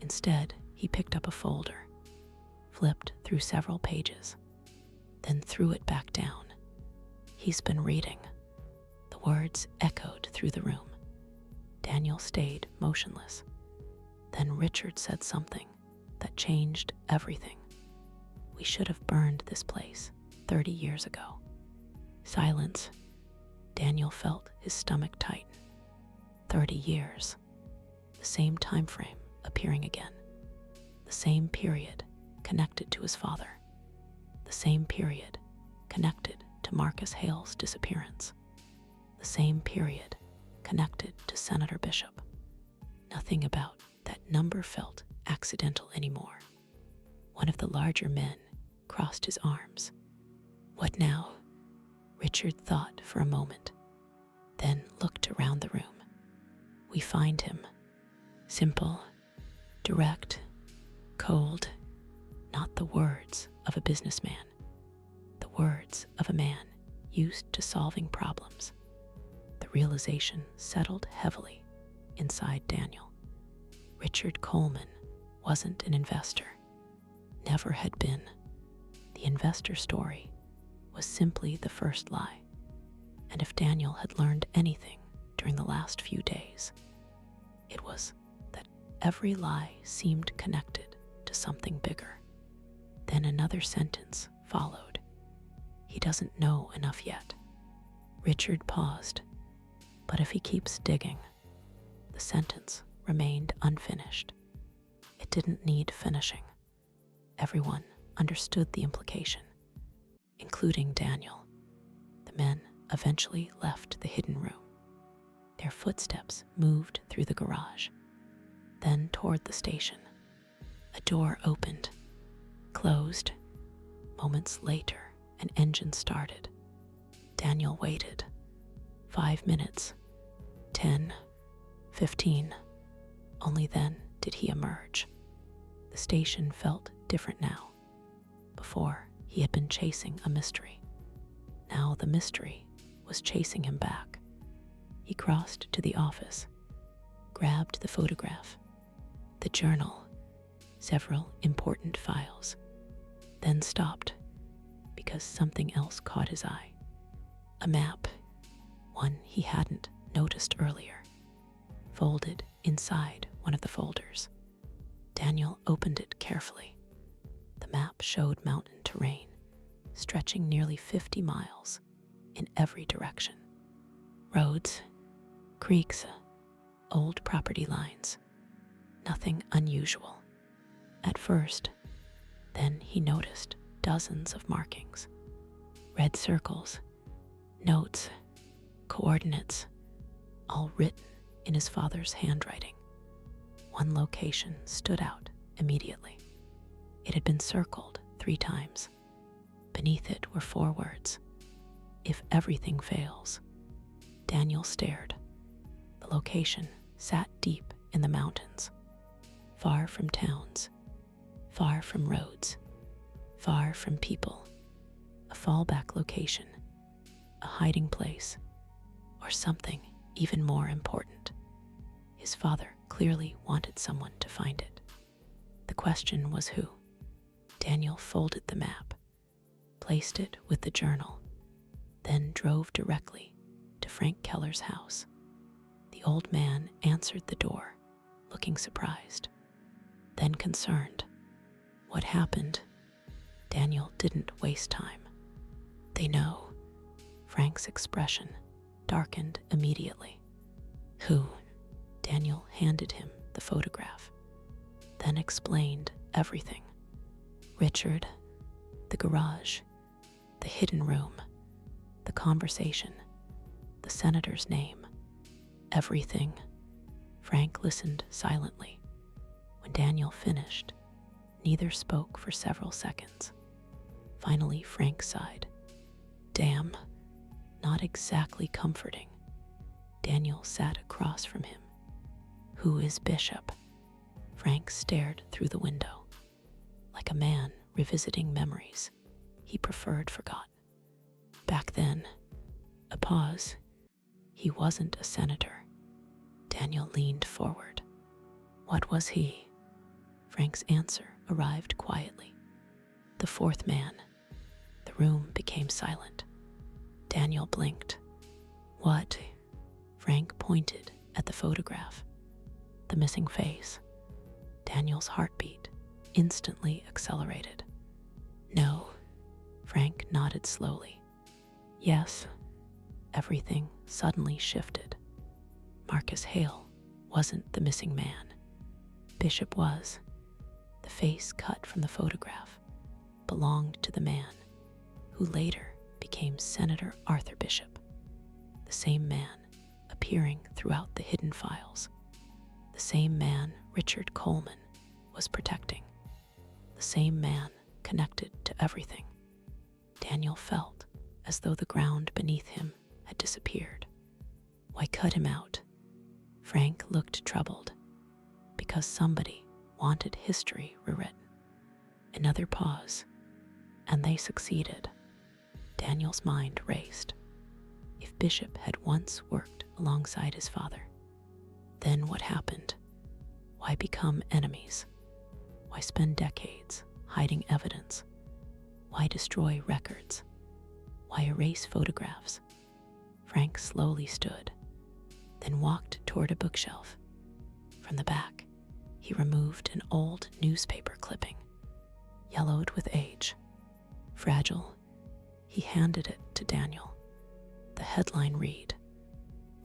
Instead, he picked up a folder, flipped through several pages, then threw it back down. "He's been reading." The words echoed through the room. Daniel stayed motionless. Then Richard said something that changed everything. "We should have burned this place 30 years ago." Silence. Daniel felt his stomach tighten. 30 years. The same time frame appearing again. The same period connected to his father. The same period connected to Marcus Hale's disappearance. The same period connected to Senator Bishop. Nothing about that number felt accidental anymore. One of the larger men crossed his arms. "What now?" Richard thought for a moment, then looked around the room. "We find him. Simple, direct, cold, not the words of a businessman, the words of a man used to solving problems." The realization settled heavily inside Daniel. Richard Coleman wasn't an investor, never had been. The investor story was simply the first lie. And if Daniel had learned anything during the last few days, it was that every lie seemed connected to something bigger. Then another sentence followed. "He doesn't know enough yet." Richard paused, but if he keeps digging, the sentence remained unfinished. It didn't need finishing. Everyone understood the implication, including Daniel. The men eventually left the hidden room. Their footsteps moved through the garage, then toward the station. A door opened, closed. Moments later, an engine started. Daniel waited. 5 minutes, 10, 15. Only then did he emerge. The station felt different now. Before, he had been chasing a mystery. Now the mystery was chasing him back. He crossed to the office, grabbed the photograph, the journal, several important files, then stopped because something else caught his eye. A map, one he hadn't noticed earlier, folded inside one of the folders. Daniel opened it carefully. The map showed mountain terrain, stretching nearly 50 miles in every direction. Roads, creeks, old property lines. Nothing unusual. At first, then he noticed dozens of markings. Red circles, notes, coordinates, all written in his father's handwriting. One location stood out immediately. It had been circled 3 times. Beneath it were 4 words. "If everything fails." Daniel stared. The location sat deep in the mountains, far from towns, far from roads, far from people. A fallback location, a hiding place, or something even more important. His father clearly wanted someone to find it. The question was who? Daniel folded the map, placed it with the journal, then drove directly to Frank Keller's house. The old man answered the door, looking surprised, then concerned. What happened? Daniel didn't waste time. They know. Frank's expression darkened immediately. Who? Daniel handed him the photograph, then explained everything. Richard, the garage, the hidden room, the conversation, the senator's name, everything. Frank listened silently. When Daniel finished, neither spoke for several seconds. Finally, Frank sighed. Damn, not exactly comforting. Daniel sat across from him. Who is Bishop? Frank stared through the window. Like a man revisiting memories he preferred forgotten. Back then, a pause. He wasn't a senator. Daniel leaned forward. What was he? Frank's answer arrived quietly. The fourth man. The room became silent. Daniel blinked. What? Frank pointed at the photograph. The missing face. Daniel's heartbeat instantly accelerated. No. Frank nodded slowly. Yes. Everything suddenly shifted. Marcus Hale wasn't the missing man. Bishop was. The face cut from the photograph belonged to the man who later became Senator Arthur Bishop. The same man appearing throughout the hidden files. The same man Richard Coleman was protecting. The same man connected to everything. Daniel felt as though the ground beneath him had disappeared. Why cut him out? Frank looked troubled. Because somebody wanted history rewritten. Another pause, and they succeeded. Daniel's mind raced. If Bishop had once worked alongside his father, then what happened? Why become enemies? Why spend decades hiding evidence? Why destroy records? Why erase photographs? Frank slowly stood, then walked toward a bookshelf. From the back, he removed an old newspaper clipping, yellowed with age. Fragile, he handed it to Daniel. The headline read,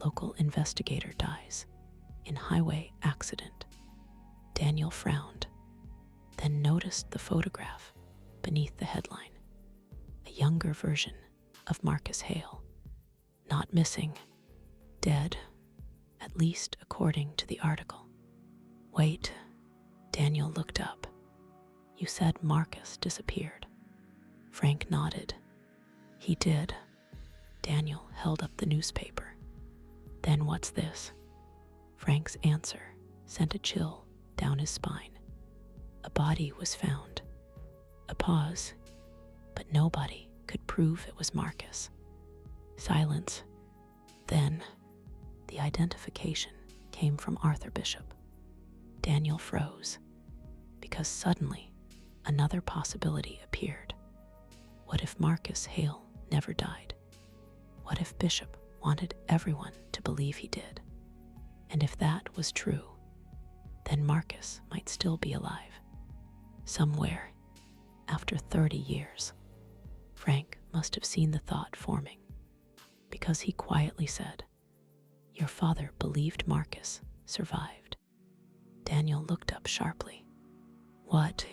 Local Investigator Dies in Highway Accident. Daniel frowned, then noticed the photograph beneath the headline. A younger version of Marcus Hale. Not missing, dead, at least according to the article. Wait, Daniel looked up. You said Marcus disappeared. Frank nodded. He did. Daniel held up the newspaper. Then what's this? Frank's answer sent a chill down his spine. A body was found. A pause, but nobody could prove it was Marcus. Silence. Then, the identification came from Arthur Bishop. Daniel froze, because suddenly another possibility appeared. What if Marcus Hale never died? What if Bishop wanted everyone to believe he did? And if that was true, then Marcus might still be alive. Somewhere, after 30 years. Frank must have seen the thought forming, because he quietly said, Your father believed Marcus survived. Daniel looked up sharply. What?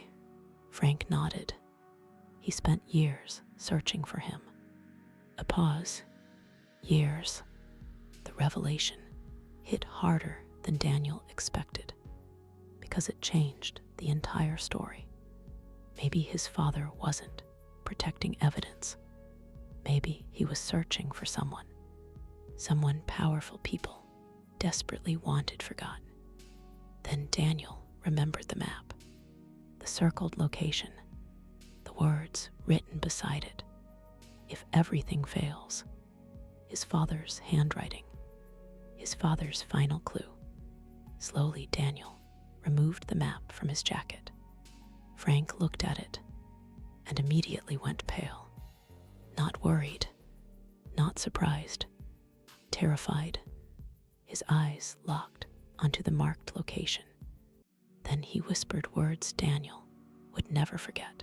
Frank nodded. He spent years searching for him. A pause. Years. The revelation hit harder than Daniel expected, because it changed the entire story. Maybe his father wasn't protecting evidence. Maybe he was searching for someone powerful people desperately wanted forgotten. Then Daniel remembered the map, the circled location, the words written beside it. If everything fails, his father's handwriting, his father's final clue. Slowly, Daniel removed the map from his jacket. Frank looked at it, and immediately went pale. Not worried, not surprised, terrified. His eyes locked onto the marked location. Then he whispered words Daniel would never forget.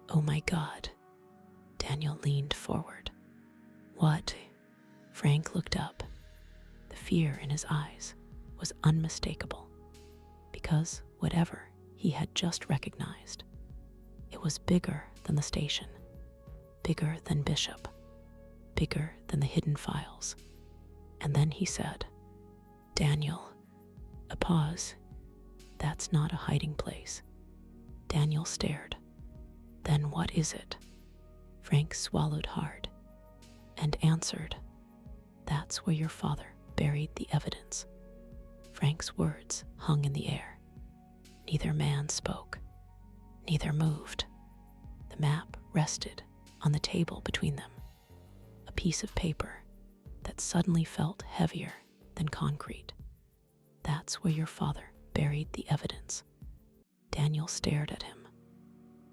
"Oh my God." Daniel leaned forward. "What?" Frank looked up. The fear in his eyes was unmistakable, because whatever he had just recognized, it was bigger than the station, bigger than Bishop, bigger than the hidden files. And then he said, "Daniel." A pause. "That's not a hiding place." Daniel stared. "Then what is it?" Frank swallowed hard and answered, "That's where your father buried the evidence." Frank's words hung in the air. Neither man spoke. Neither moved. The map rested on the table between them, a piece of paper that suddenly felt heavier than concrete. "That's where your father buried the evidence." Daniel stared at him,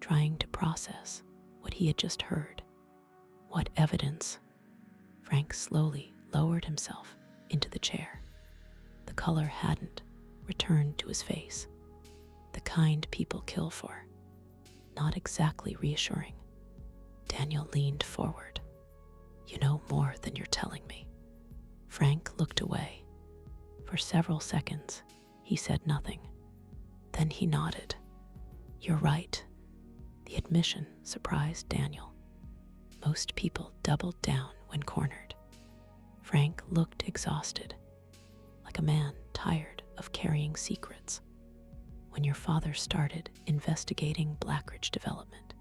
trying to process what he had just heard. What evidence? Frank slowly lowered himself into the chair. The color hadn't returned to his face. The kind people kill for. Not exactly reassuring. Daniel leaned forward. "You know more than you're telling me." Frank looked away. For several seconds, he said nothing. Then he nodded. "You're right." The admission surprised Daniel. Most people doubled down when cornered. Frank looked exhausted, like a man tired of carrying secrets. When your father started investigating Blackridge development,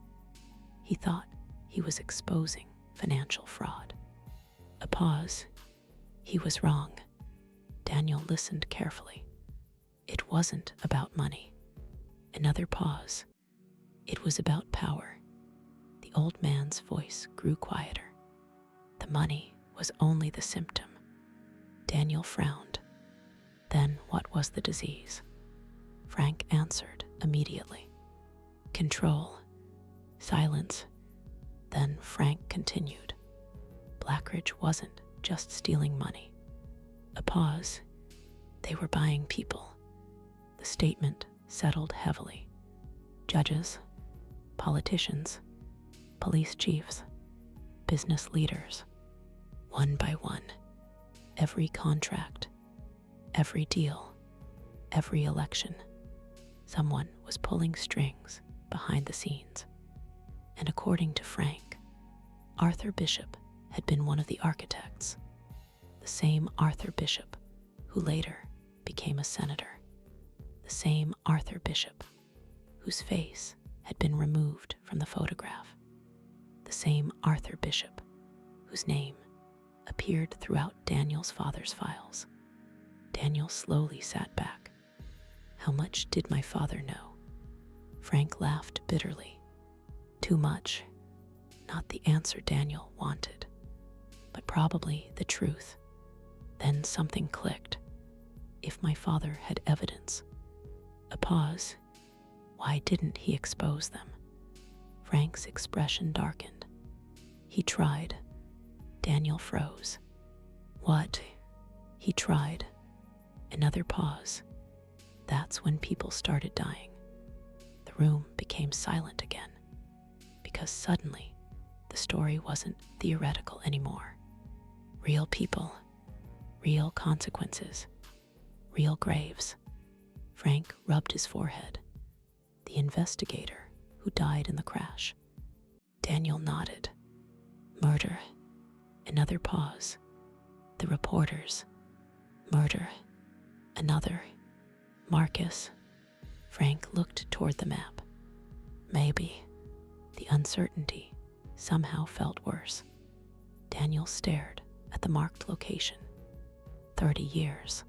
he thought he was exposing financial fraud. A pause. He was wrong. Daniel listened carefully. It wasn't about money. Another pause. It was about power. The old man's voice grew quieter. The money was only the symptom. Daniel frowned. Then what was the disease? Frank answered immediately. "Control." Silence. Then Frank continued. Blackridge wasn't just stealing money. A pause. They were buying people. The statement settled heavily. Judges, politicians, police chiefs, business leaders. One by one, every contract, every deal, every election, someone was pulling strings behind the scenes. And according to Frank, Arthur Bishop had been one of the architects, the same Arthur Bishop who later became a senator, the same Arthur Bishop whose face had been removed from the photograph, the same Arthur Bishop whose name appeared throughout Daniel's father's files. Daniel slowly sat back. How much did my father know? Frank laughed bitterly. Too much. Not the answer Daniel wanted, but probably the truth. Then something clicked. If my father had evidence. A pause. Why didn't he expose them? Frank's expression darkened. He tried. Daniel froze. What? He tried. Another pause. That's when people started dying. The room became silent again, because suddenly the story wasn't theoretical anymore. Real people, real consequences, real graves. Frank rubbed his forehead. The investigator who died in the crash. Daniel nodded. Murder. Another pause. The reporters. Murder. Another. Marcus. Frank looked toward the map. Maybe. The uncertainty somehow felt worse. Daniel stared at the marked location. 30 years.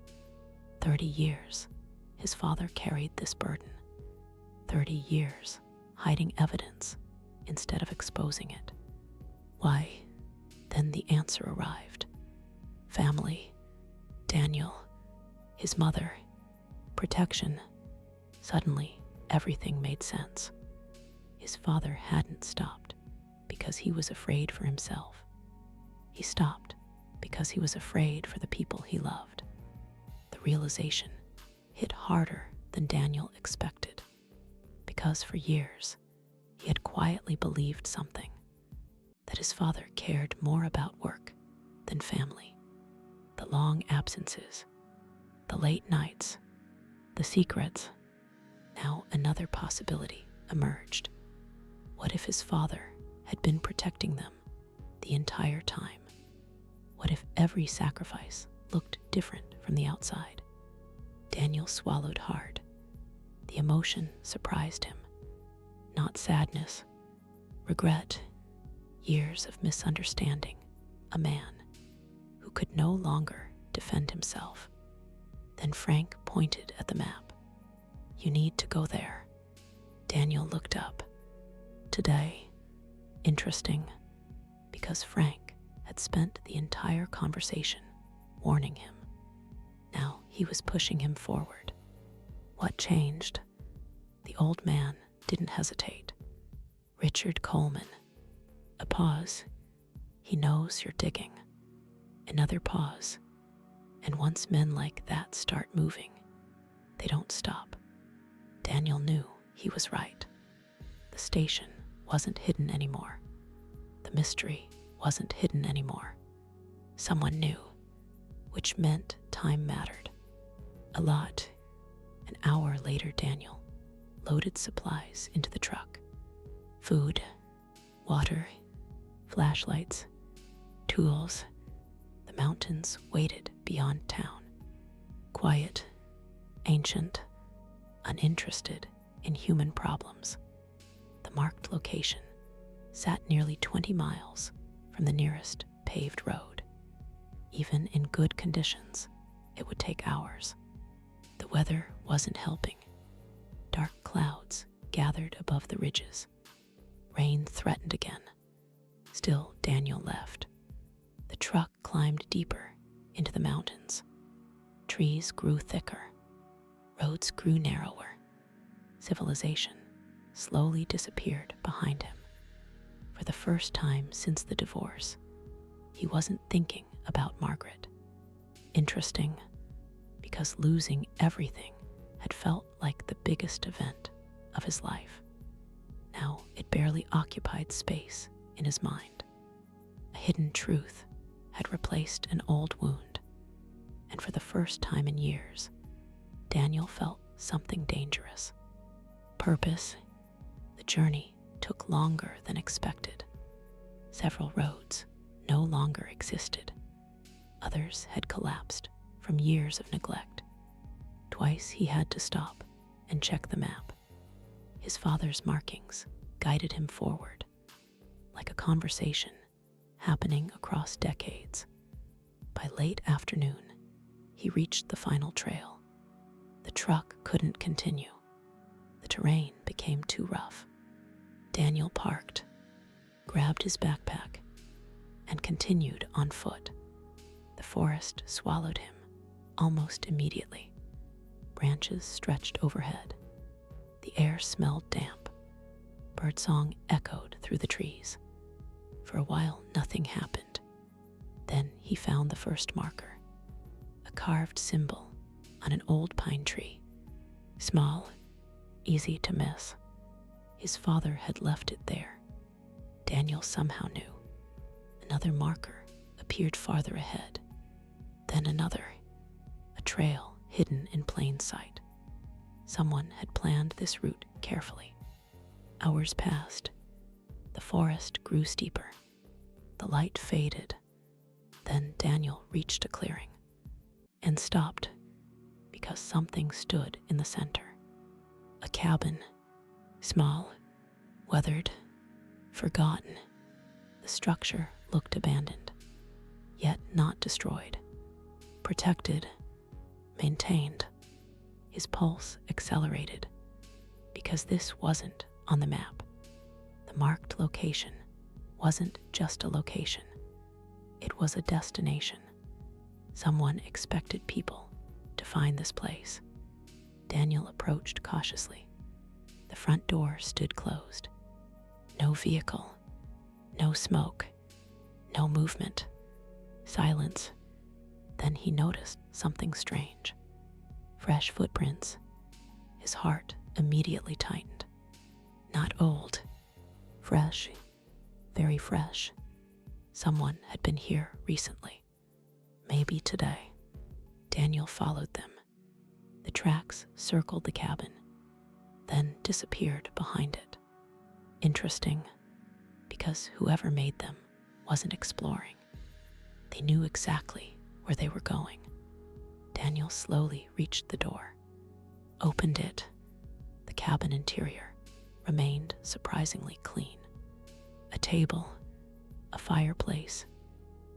30 years. His father carried this burden. 30 years hiding evidence instead of exposing it. Why? Then the answer arrived. Family. Daniel. His mother. Protection. Suddenly, everything made sense. His father hadn't stopped because he was afraid for himself. He stopped because he was afraid for the people he loved. The realization hit harder than Daniel expected, because for years he had quietly believed something, that his father cared more about work than family. The long absences, the late nights, the secrets. Now another possibility emerged. What if his father had been protecting them the entire time? What if every sacrifice looked different from the outside? Daniel swallowed hard. The emotion surprised him. Not sadness, regret, years of misunderstanding. A man who could no longer defend himself. Then Frank pointed at the map. "You need to go there." Daniel looked up. Today, interesting, because Frank had spent the entire conversation warning him. Now he was pushing him forward. What changed? The old man didn't hesitate. "Richard Coleman." A pause. "He knows you're digging." Another pause. And once men like that start moving, they don't stop. Daniel knew he was right. The station wasn't hidden anymore. The mystery wasn't hidden anymore. Someone knew, which meant time mattered. A lot. An hour later, Daniel loaded supplies into the truck. Food, water, flashlights, tools. The mountains waited beyond town. Quiet, ancient, uninterested in human problems. The marked location sat nearly 20 miles from the nearest paved road. Even in good conditions, it would take hours. The weather wasn't helping. Dark clouds gathered above the ridges. Rain threatened again. Still, Daniel left. The truck climbed deeper into the mountains. Trees grew thicker. Roads grew narrower. Civilization slowly disappeared behind him. For the first time since the divorce, he wasn't thinking about Margaret. Interesting, because losing everything had felt like the biggest event of his life. Now it barely occupied space in his mind. A hidden truth had replaced an old wound, and for the first time in years, Daniel felt something dangerous. Purpose. The journey took longer than expected. Several roads no longer existed. Others had collapsed from years of neglect. Twice he had to stop and check the map. His father's markings guided him forward, like a conversation happening across decades. By late afternoon, he reached the final trail. The truck couldn't continue. The terrain became too rough. Daniel parked, grabbed his backpack, and continued on foot. The forest swallowed him almost immediately. Branches stretched overhead. The air smelled damp. Birdsong echoed through the trees. For a while, nothing happened. Then he found the first marker, a carved symbol on an old pine tree. Small, easy to miss. His father had left it there. Daniel somehow knew. Another marker appeared farther ahead. Then another, a trail hidden in plain sight. Someone had planned this route carefully. Hours passed. The forest grew steeper. The light faded. Then Daniel reached a clearing and stopped because something stood in the center. A cabin, small, weathered, forgotten. The structure looked abandoned, yet not destroyed. Protected, maintained. His pulse accelerated because this wasn't on the map. The marked location wasn't just a location. It was a destination. Someone expected people to find this place. Daniel approached cautiously. The front door stood closed. No vehicle, no smoke, no movement, silence. Then he noticed something strange. Fresh footprints. His heart immediately tightened. Not old, fresh, very fresh. Someone had been here recently. Maybe today. Daniel followed them. The tracks circled the cabin, then disappeared behind it. Interesting, because whoever made them wasn't exploring. They knew exactly where they were going. Daniel slowly reached the door, opened it. The cabin interior remained surprisingly clean. A table, a fireplace,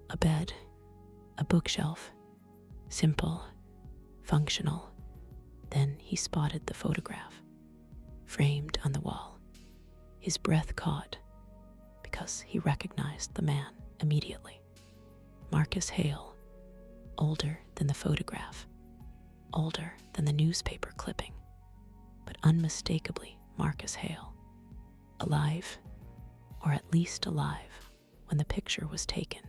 a bed, a bookshelf. Simple, functional. Then he spotted the photograph, framed on the wall. His breath caught because he recognized the man immediately. Marcus Hale, older than the photograph, older than the newspaper clipping, but unmistakably Marcus Hale. Alive, or at least alive, when the picture was taken.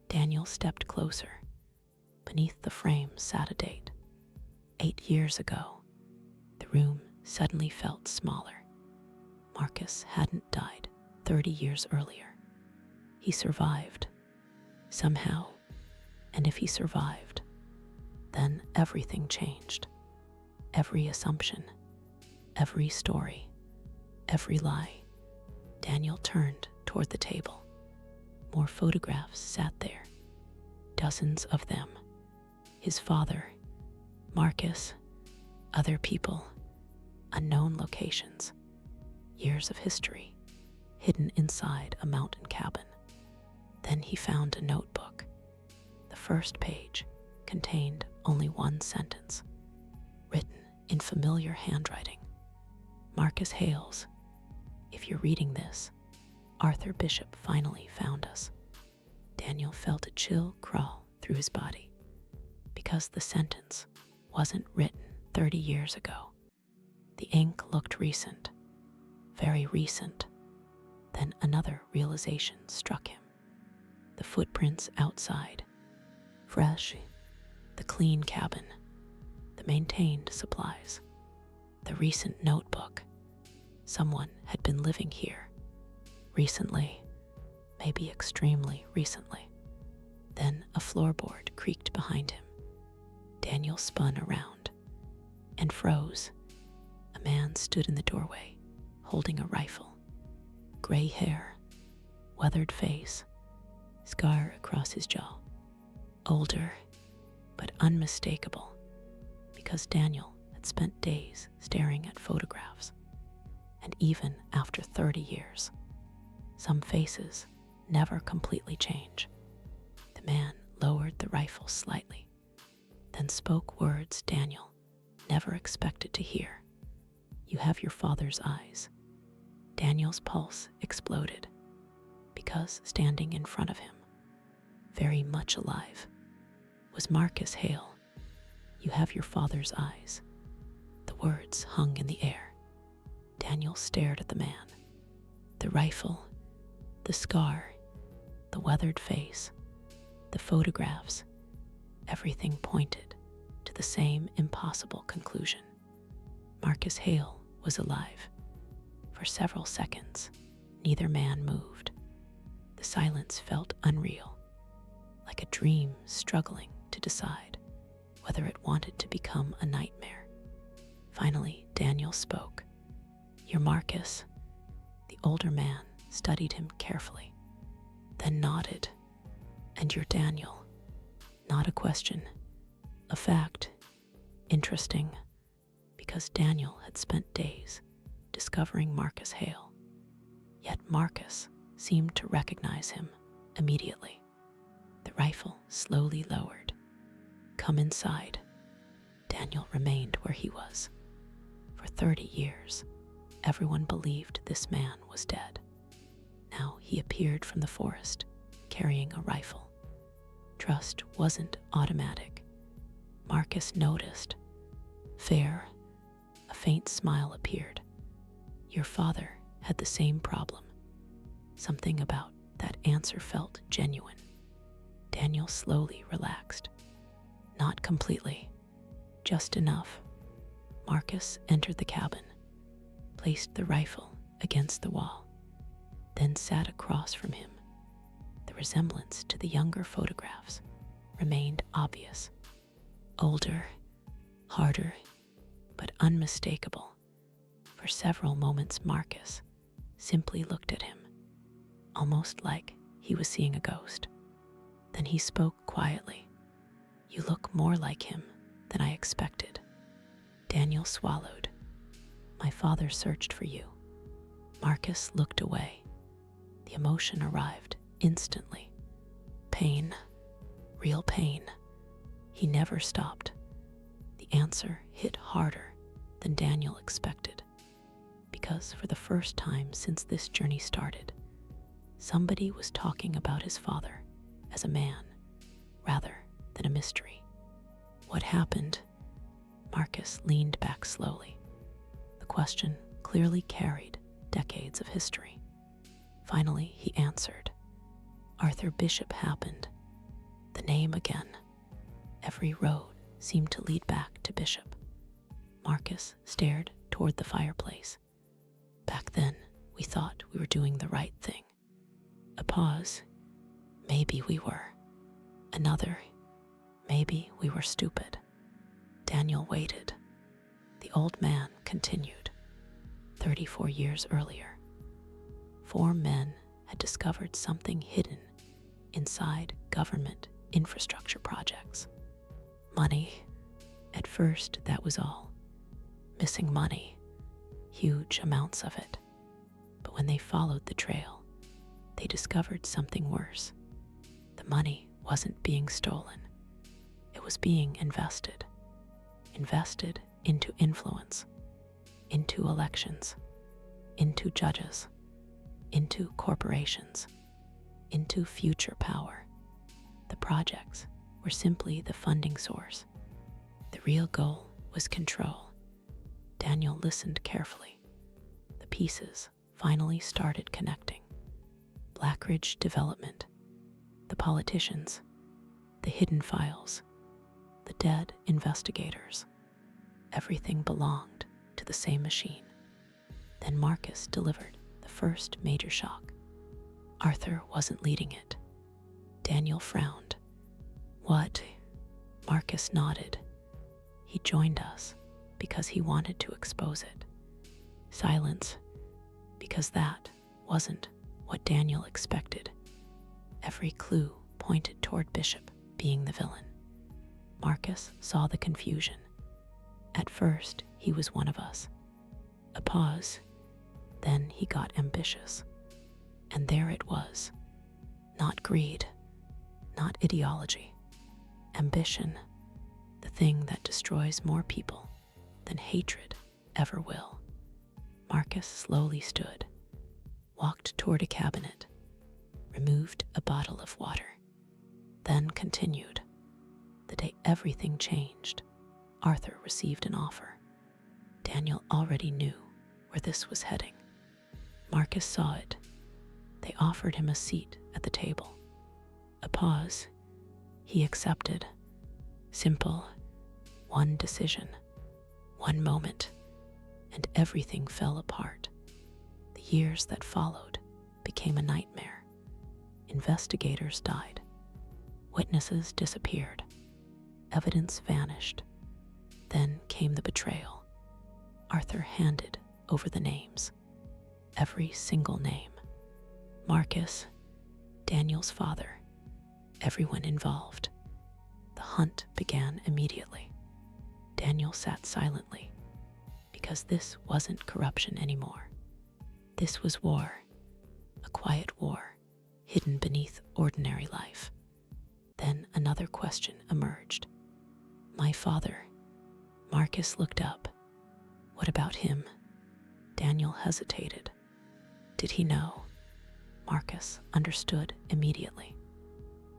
Daniel stepped closer. Beneath the frame sat a date. 8 years ago. The room suddenly felt smaller. Marcus hadn't died 30 years earlier. He survived. Somehow. And if he survived, then everything changed. Every assumption, every story, every lie. Daniel turned toward the table. More photographs sat there. Dozens of them. His father, Marcus, other people, unknown locations, years of history, hidden inside a mountain cabin. Then he found a notebook. The first page contained only one sentence, written in familiar handwriting. Marcus Hales, if you're reading this, Arthur Bishop finally found us. Daniel felt a chill crawl through his body. Because the sentence wasn't written 30 years ago. The ink looked recent, very recent. Then another realization struck him. The footprints outside, fresh, the clean cabin, the maintained supplies, the recent notebook. Someone had been living here, recently, maybe extremely recently. Then a floorboard creaked behind him. Daniel spun around and froze. A man stood in the doorway, holding a rifle. Gray hair, weathered face, scar across his jaw. Older, but unmistakable, because Daniel had spent days staring at photographs. And even after 30 years, some faces never completely change. The man lowered the rifle slightly, then spoke words Daniel never expected to hear. You have your father's eyes. Daniel's pulse exploded, because standing in front of him, very much alive, was Marcus Hale. You have your father's eyes. The words hung in the air. Daniel stared at the man. The rifle, the scar, the weathered face, the photographs, everything pointed to the same impossible conclusion. Marcus Hale was alive. For several seconds, neither man moved. The silence felt unreal, like a dream struggling to decide whether it wanted to become a nightmare. Finally, Daniel spoke. You're Marcus. The older man studied him carefully, then nodded. And you're Daniel. Not a question, a fact. Interesting, because Daniel had spent days discovering Marcus Hale. Yet Marcus seemed to recognize him immediately. The rifle slowly lowered. Come inside. Daniel remained where he was. For 30 years, everyone believed this man was dead. Now he appeared from the forest, carrying a rifle. Trust wasn't automatic. Marcus noticed. Fair, a faint smile appeared. Your father had the same problem. Something about that answer felt genuine. Daniel slowly relaxed. Not completely, just enough. Marcus entered the cabin, placed the rifle against the wall, then sat across from him. The resemblance to the younger photographs remained obvious. Older, harder, but unmistakable. For several moments, Marcus simply looked at him, almost like he was seeing a ghost. Then he spoke quietly. "You look more like him than I expected." Daniel swallowed. "My father searched for you." Marcus looked away. The emotion arrived instantly. Pain, real pain. He never stopped. The answer hit harder than Daniel expected, because for the first time since this journey started, somebody was talking about his father as a man rather than a mystery. What happened? Marcus leaned back slowly. The question clearly carried decades of history. Finally, he answered. Arthur Bishop happened. The name again. Every road seemed to lead back to Bishop. Marcus stared toward the fireplace. Back then, we thought we were doing the right thing. A pause. Maybe we were. Another. Maybe we were stupid. Daniel waited. The old man continued. 34 years earlier, 4 men had discovered something hidden inside government infrastructure projects. Money. At first, that was all. Missing money. Huge amounts of it. But when they followed the trail, they discovered something worse. The money wasn't being stolen. It was being invested. Invested into influence, into elections, into judges, into corporations, into future power. The projects were simply the funding source. The real goal was control. Daniel listened carefully. The pieces finally started connecting. Blackridge Development, the politicians, the hidden files, the dead investigators. Everything belonged to the same machine. Then Marcus delivered the first major shock. Arthur wasn't leading it. Daniel frowned. What? Marcus nodded. He joined us because he wanted to expose it. Silence, because that wasn't what Daniel expected. Every clue pointed toward Bishop being the villain. Marcus saw the confusion. At first, he was one of us. A pause. Then he got ambitious. And there it was. Not greed, not ideology. Ambition, the thing that destroys more people than hatred ever will. Marcus slowly stood, walked toward a cabinet, removed a bottle of water, then continued. The day everything changed, Arthur received an offer. Daniel already knew where this was heading. Marcus saw it. They offered him a seat at the table. A pause. He accepted. Simple. One decision. One moment. And everything fell apart. The years that followed became a nightmare. Investigators died. Witnesses disappeared. Evidence vanished. Then came the betrayal. Arthur handed over the names. Every single name. Marcus, Daniel's father, everyone involved. The hunt began immediately. Daniel sat silently, because this wasn't corruption anymore. This was war, a quiet war, hidden beneath ordinary life. Then another question emerged. My father. Marcus looked up. What about him? Daniel hesitated. Did he know? Marcus understood immediately.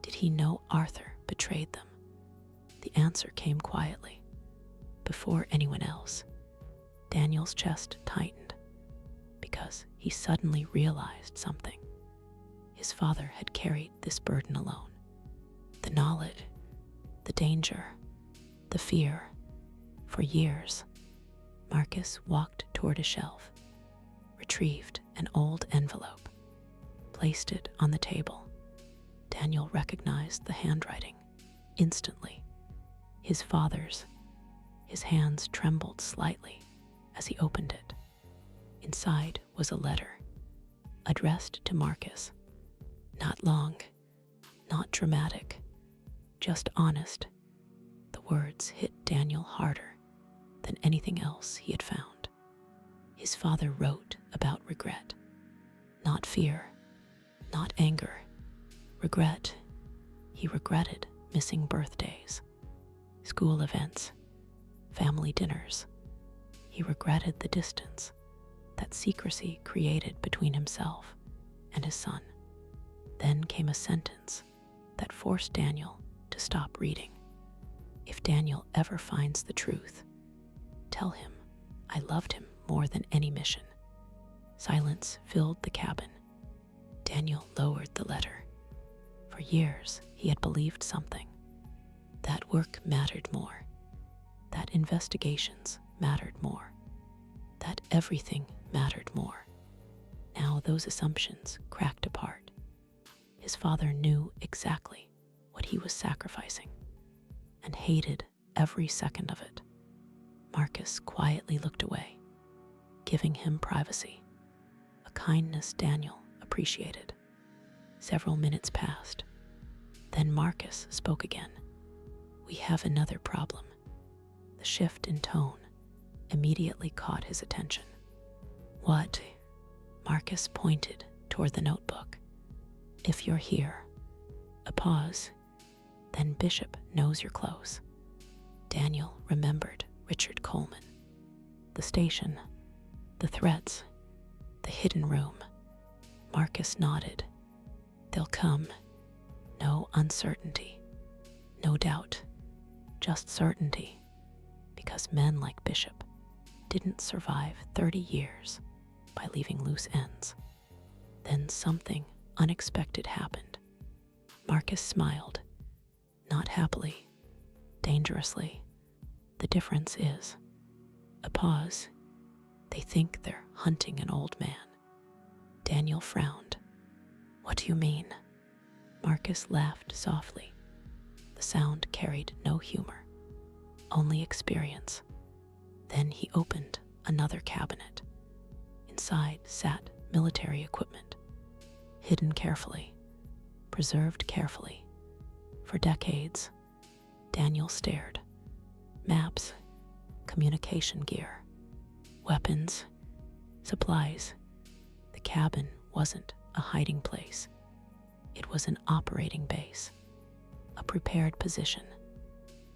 Did he know Arthur betrayed them? The answer came quietly, before anyone else. Daniel's chest tightened, because he suddenly realized something. His father had carried this burden alone. The knowledge, the danger, the fear. For years, Marcus walked toward a shelf, retrieved an old envelope, placed it on the table. Daniel recognized the handwriting instantly. His father's. His hands trembled slightly as he opened it. Inside was a letter, addressed to Marcus. Not long, not dramatic, just honest. The words hit Daniel harder than anything else he had found. His father wrote about regret, not fear, not anger. Regret. He regretted missing birthdays, school events, family dinners. He regretted the distance that secrecy created between himself and his son. Then came a sentence that forced Daniel to stop reading. If Daniel ever finds the truth, tell him I loved him more than any mission. Silence filled the cabin. Daniel lowered the letter. For years, he had believed something. That work mattered more. That investigations mattered more. That everything mattered more. Now those assumptions cracked apart. His father knew exactly what he was sacrificing and hated every second of it. Marcus quietly looked away, giving him privacy, a kindness Daniel appreciated. Several minutes passed. Then Marcus spoke again. We have another problem. The shift in tone immediately caught his attention. What? Marcus pointed toward the notebook. If you're here. A pause. Then Bishop knows you're close. Daniel remembered Richard Coleman. The station, the threats, the hidden room. Marcus nodded. They'll come. No uncertainty, no doubt, just certainty, because men like Bishop didn't survive 30 years by leaving loose ends. Then something unexpected happened. Marcus smiled, not happily, dangerously. The difference is a pause. They think they're hunting an old man. Daniel frowned. What do you mean? Marcus laughed softly. The sound carried no humor, only experience. Then he opened another cabinet. Inside sat military equipment, hidden carefully, preserved carefully. For decades, Daniel stared. Maps, communication gear, weapons, supplies. The cabin wasn't a hiding place. It was an operating base, a prepared position,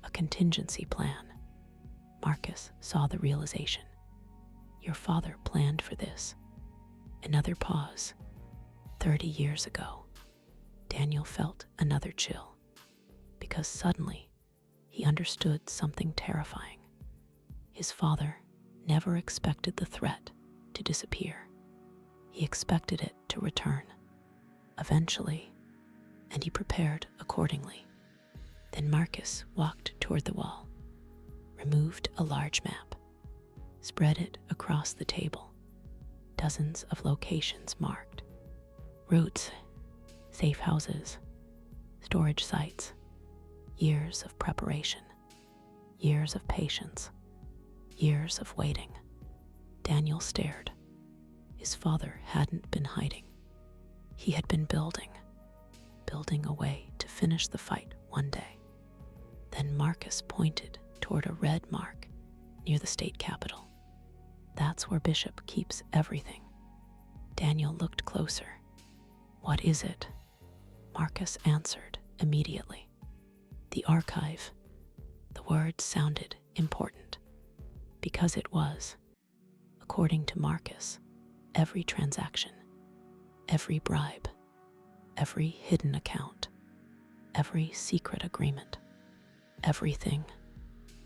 a contingency plan. Marcus saw the realization. Your father planned for this. Another pause. 30 years ago, Daniel felt another chill, because suddenly he understood something terrifying. His father never expected the threat to disappear. He expected it to return. Eventually, and he prepared accordingly. Then Marcus walked toward the wall, removed a large map, spread it across the table. Dozens of locations marked. Routes, safe houses, storage sites. Years of preparation, years of patience, years of waiting. Daniel stared. His father hadn't been hiding. He had been building a way to finish the fight one day. Then Marcus pointed toward a red mark near the state capitol. That's where Bishop keeps everything. Daniel looked closer. What is it? Marcus answered immediately. The archive. The word sounded important, because it was. According to Marcus, every transaction, every bribe, every hidden account, every secret agreement, everything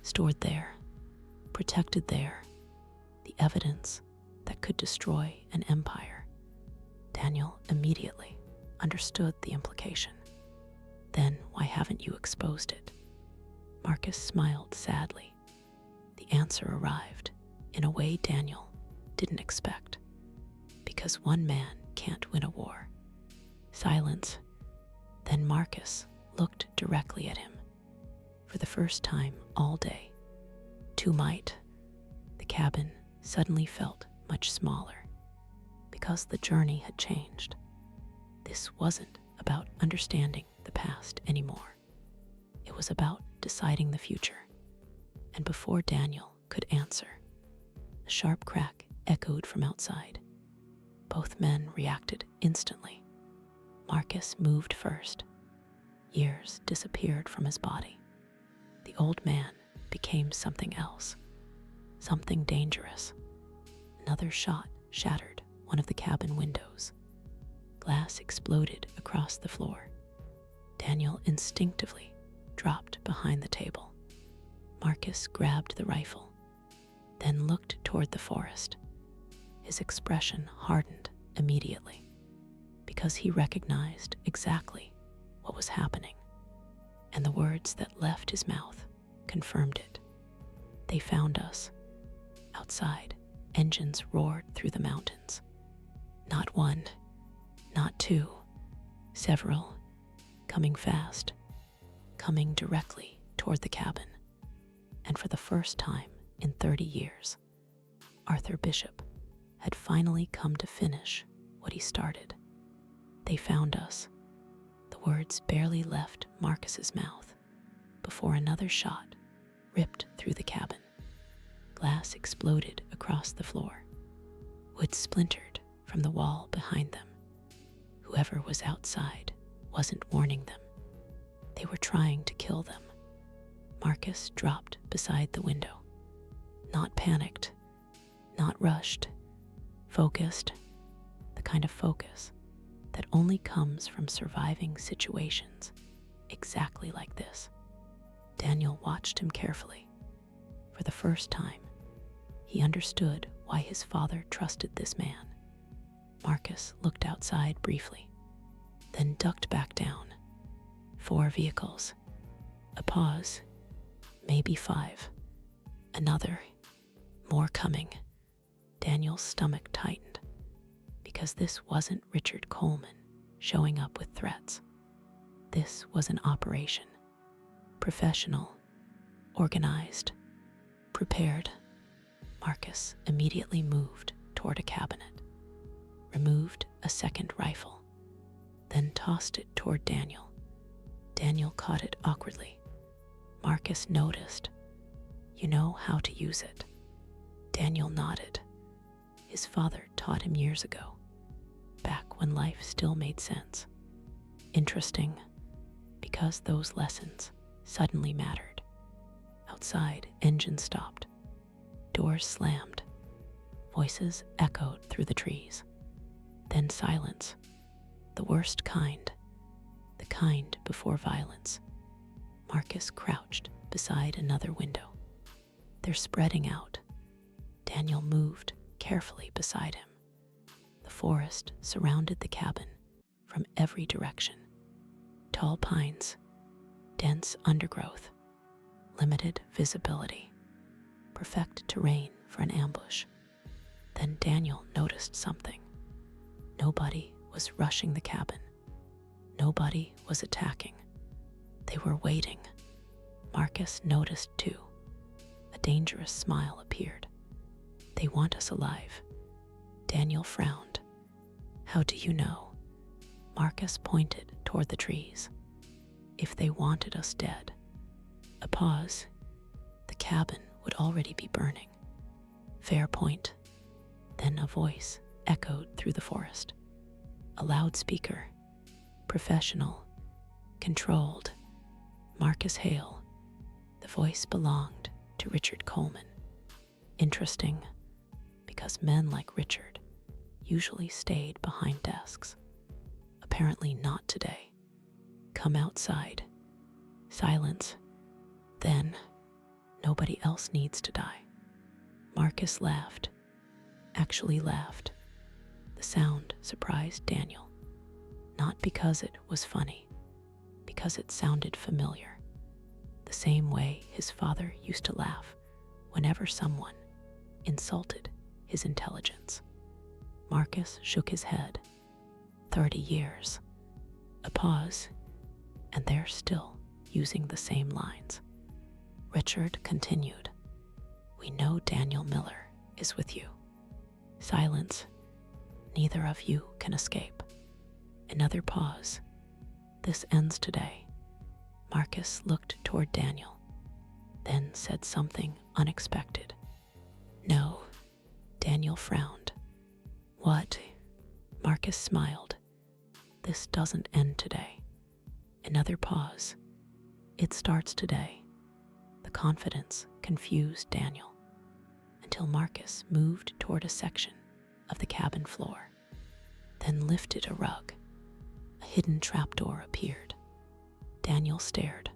stored there, protected there, the evidence that could destroy an empire. Daniel immediately understood the implication. Then why haven't you exposed it? Marcus smiled sadly. The answer arrived in a way Daniel didn't expect. Because one man can't win a war. Silence. Then Marcus looked directly at him. For the first time all day. To might, the cabin suddenly felt much smaller because the journey had changed. This wasn't about understanding the past anymore. It was about deciding the future. And before Daniel could answer, a sharp crack echoed from outside. Both men reacted instantly. Marcus moved first. Years disappeared from his body. The old man became something else, something dangerous. Another shot shattered one of the cabin windows. Glass exploded across the floor. Daniel instinctively dropped behind the table. Marcus grabbed the rifle, then looked toward the forest. His expression hardened immediately because he recognized exactly what was happening, and the words that left his mouth confirmed it. They found us. Outside, engines roared through the mountains. Not one, not two, several, coming fast, coming directly toward the cabin. And for the first time in 30 years, Arthur Bishop had finally come to finish what he started. They found us. The words barely left Marcus's mouth before another shot ripped through the cabin. Glass exploded across the floor. Wood splintered from the wall behind them. Whoever was outside wasn't warning them. They were trying to kill them. Marcus dropped beside the window. Not panicked, not rushed, focused, the kind of focus that only comes from surviving situations exactly like this. Daniel watched him carefully. For the first time, he understood why his father trusted this man. Marcus looked outside briefly, then ducked back down. 4 vehicles. A pause. Maybe 5. Another. More coming. Daniel's stomach tightened, because this wasn't Richard Coleman showing up with threats. This was an operation. Professional, organized, prepared. Marcus immediately moved toward a cabinet, removed a second rifle, then tossed it toward Daniel. Daniel caught it awkwardly. Marcus noticed. You know how to use it. Daniel nodded. His father taught him years ago, back when life still made sense. Interesting, because those lessons suddenly mattered. Outside, engines stopped. Doors slammed. Voices echoed through the trees. Then silence. The worst kind. The kind before violence. Marcus crouched beside another window. They're spreading out. Daniel moved carefully beside him. The forest surrounded the cabin from every direction. Tall pines, dense undergrowth, limited visibility, perfect terrain for an ambush. Then Daniel noticed something. Nobody was rushing the cabin. Nobody was attacking. They were waiting. Marcus noticed too. A dangerous smile appeared. They want us alive. Daniel frowned. How do you know? Marcus pointed toward the trees. If they wanted us dead. A pause. The cabin would already be burning. Fair point. Then a voice echoed through the forest. A loudspeaker. Professional. Controlled. Marcus Hale. The voice belonged to Richard Coleman. Interesting, because men like Richard usually stayed behind desks. Apparently not today. Come outside. Silence. Then, nobody else needs to die. Marcus laughed. actually laughed. The sound surprised Daniel, not because it was funny, because it sounded familiar, the same way his father used to laugh whenever someone insulted his intelligence. Marcus shook his head. 30 years. A pause, and they're still using the same lines. Richard continued, "We know Daniel Miller is with you." Silence. Neither of you can escape. Another pause. "This ends today." Marcus looked toward Daniel, then said something unexpected. "No." Daniel frowned. "What?" Marcus smiled. "This doesn't end today." Another pause. "It starts today." The confidence confused Daniel until Marcus moved toward a section of the cabin floor, then lifted a rug. A hidden trapdoor appeared. Daniel stared.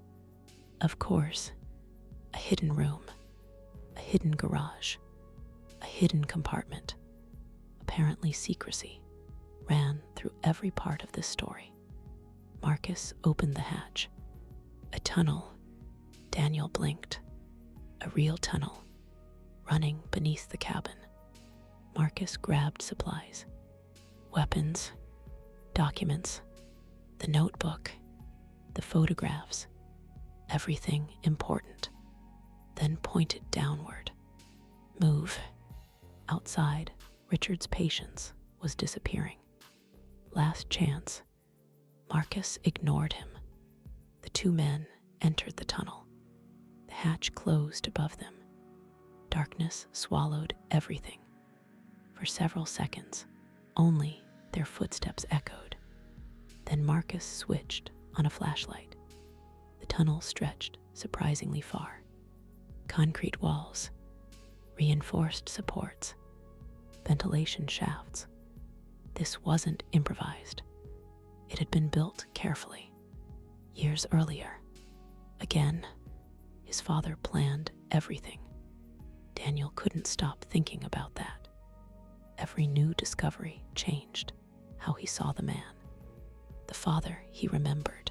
Of course, a hidden room, a hidden garage, a hidden compartment. Apparently secrecy ran through every part of this story. Marcus opened the hatch. A tunnel. Daniel blinked. A real tunnel, running beneath the cabin. Marcus grabbed supplies, weapons, documents, the notebook, the photographs, everything important, then pointed downward. Move. Outside, Richard's patience was disappearing. Last chance. Marcus ignored him. The two men entered the tunnel. The hatch closed above them. Darkness swallowed everything. For several seconds, only their footsteps echoed. Then Marcus switched on a flashlight. The tunnel stretched surprisingly far. Concrete walls, reinforced supports, ventilation shafts. This wasn't improvised. It had been built carefully, years earlier. Again, his father planned everything. Daniel couldn't stop thinking about that. Every new discovery changed how he saw the man. The father he remembered.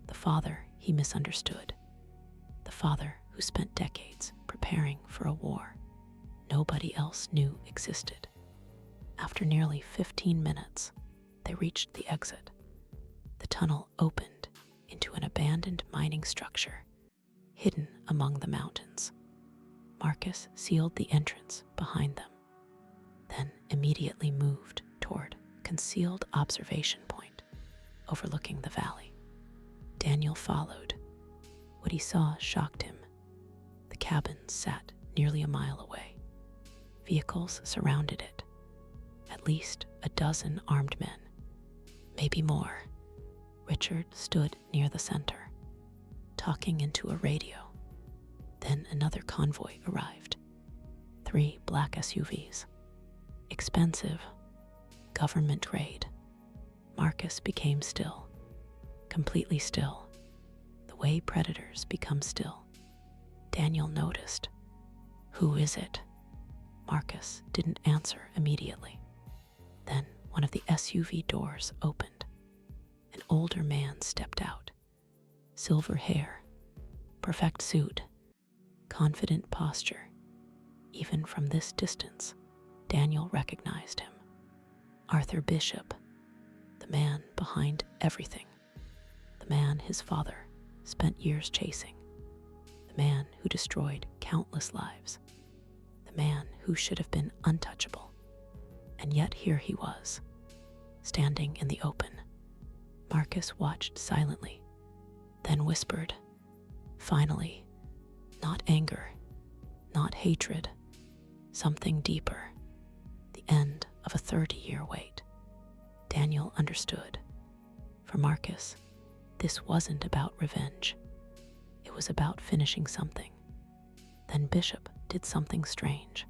The father he misunderstood. The father who spent decades preparing for a war nobody else knew existed. After nearly 15 minutes, they reached the exit. The tunnel opened into an abandoned mining structure, hidden among the mountains. Marcus sealed the entrance behind them, then immediately moved toward a concealed observation point overlooking the valley. Daniel followed. What he saw shocked him. The cabin sat nearly a mile away. Vehicles surrounded it. At least a dozen armed men, maybe more. Richard stood near the center, talking into a radio. Then another convoy arrived. 3 black SUVs. Expensive, government grade. Marcus became still, completely still, the way predators become still. Daniel noticed. "Who is it?" Marcus didn't answer immediately. Then one of the SUV doors opened. An older man stepped out. Silver hair, perfect suit, confident posture. Even from this distance, Daniel recognized him. Arthur Bishop, the man behind everything. The man his father spent years chasing. The man who destroyed countless lives. The man who should have been untouchable. And yet here he was, standing in the open. Marcus watched silently, then whispered, "Finally, not anger, not hatred, something deeper, the end of a 30-year wait." Daniel understood. For Marcus, this wasn't about revenge. It was about finishing something. Then Bishop did something strange.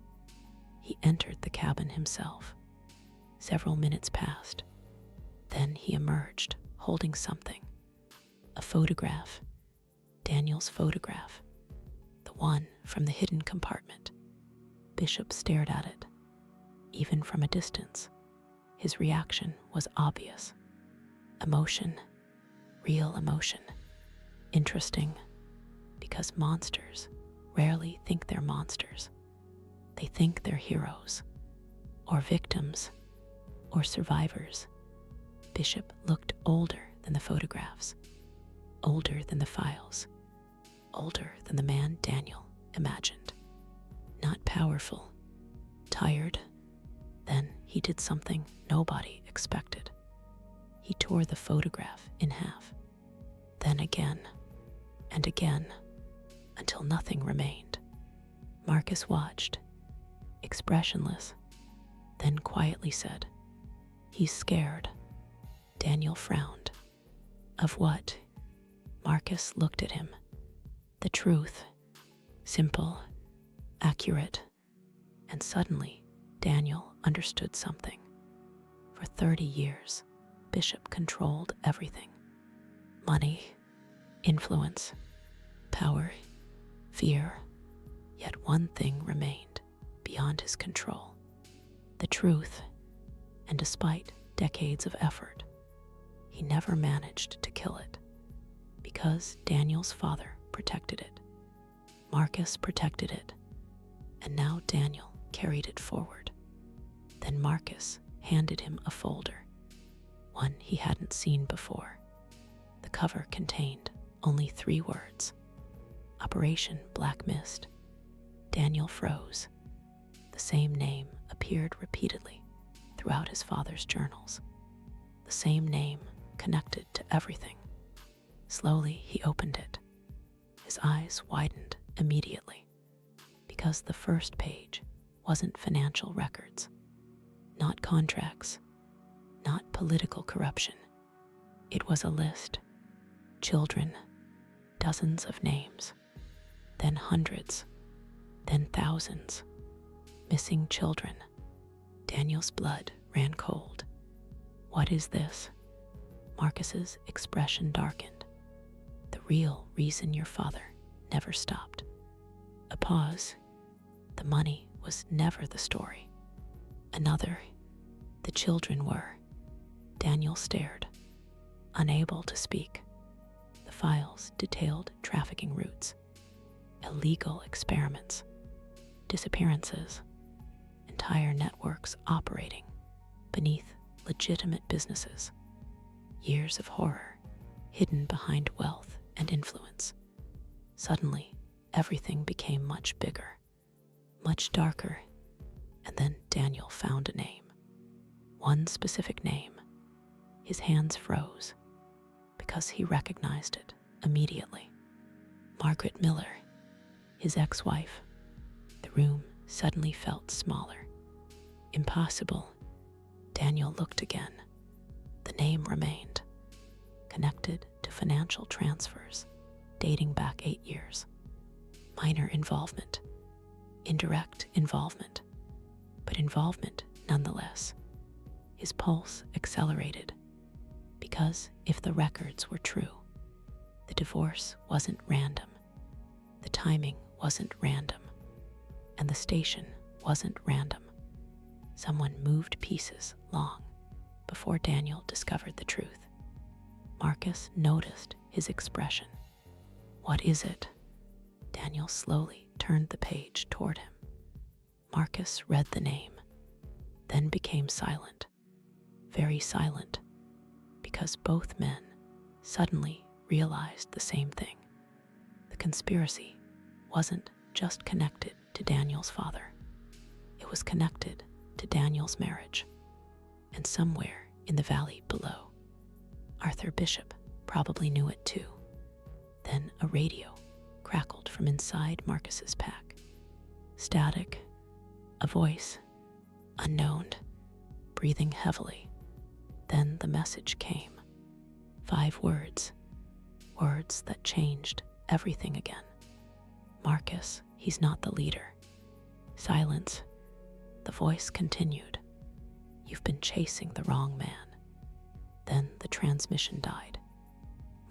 He entered the cabin himself. Several minutes passed. Then he emerged, holding something. A photograph. Daniel's photograph. The one from the hidden compartment. Bishop stared at it. even from a distance. His reaction was obvious. Emotion, real emotion. Interesting, because monsters rarely think they're monsters. They think they're heroes, or victims, or survivors. Bishop looked older than the photographs, older than the files, older than the man Daniel imagined. Not powerful, tired. Then he did something nobody expected. He tore the photograph in half, then again and again, until nothing remained. Marcus watched, expressionless, then quietly said, "He's scared." Daniel frowned. Of what? Marcus looked at him. The truth. Simple, accurate. And suddenly, Daniel understood something. For 30 years, Bishop controlled everything. Money, influence, power, fear. Yet one thing remained beyond his control. The truth. And despite decades of effort, he never managed to kill it. Because Daniel's father protected it. Marcus protected it. And now Daniel carried it forward. Then Marcus handed him a folder, one he hadn't seen before. The cover contained only 3 words: Operation Black Mist. Daniel froze. The same name appeared repeatedly throughout his father's journals. The same name connected to everything. Slowly he opened it. His eyes widened immediately, because the first page wasn't financial records, not contracts, not political corruption. It was a list. Children, dozens of names, then hundreds, then thousands. Missing children. Daniel's blood ran cold. What is this? Marcus's expression darkened. The real reason your father never stopped. A pause. The money was never the story. Another. The children were. Daniel stared, unable to speak. The files detailed trafficking routes, illegal experiments, disappearances, entire networks operating beneath legitimate businesses. Years of horror hidden behind wealth and influence. Suddenly, everything became much bigger, much darker, and then Daniel found a name. One specific name. His hands froze because he recognized it immediately. Margaret Miller, his ex-wife. The room suddenly felt smaller. Impossible. Daniel looked again. The name remained, connected to financial transfers dating back 8 years. Minor involvement, indirect involvement, but involvement nonetheless. His pulse accelerated, because if the records were true, the divorce wasn't random, the timing wasn't random, and the station wasn't random. Someone moved pieces long before Daniel discovered the truth. Marcus noticed his expression. What is it? Daniel slowly turned the page toward him. Marcus read the name, then became silent, very silent, because both men suddenly realized the same thing. The conspiracy wasn't just connected to Daniel's father. It was connected to Daniel's marriage. And somewhere in the valley below, Arthur Bishop probably knew it too. Then a radio crackled from inside Marcus's pack. Static, a voice, unknown, breathing heavily. Then the message came. 5 words, words that changed everything again. Marcus, he's not the leader. Silence. The voice continued. You've been chasing the wrong man. Then the transmission died.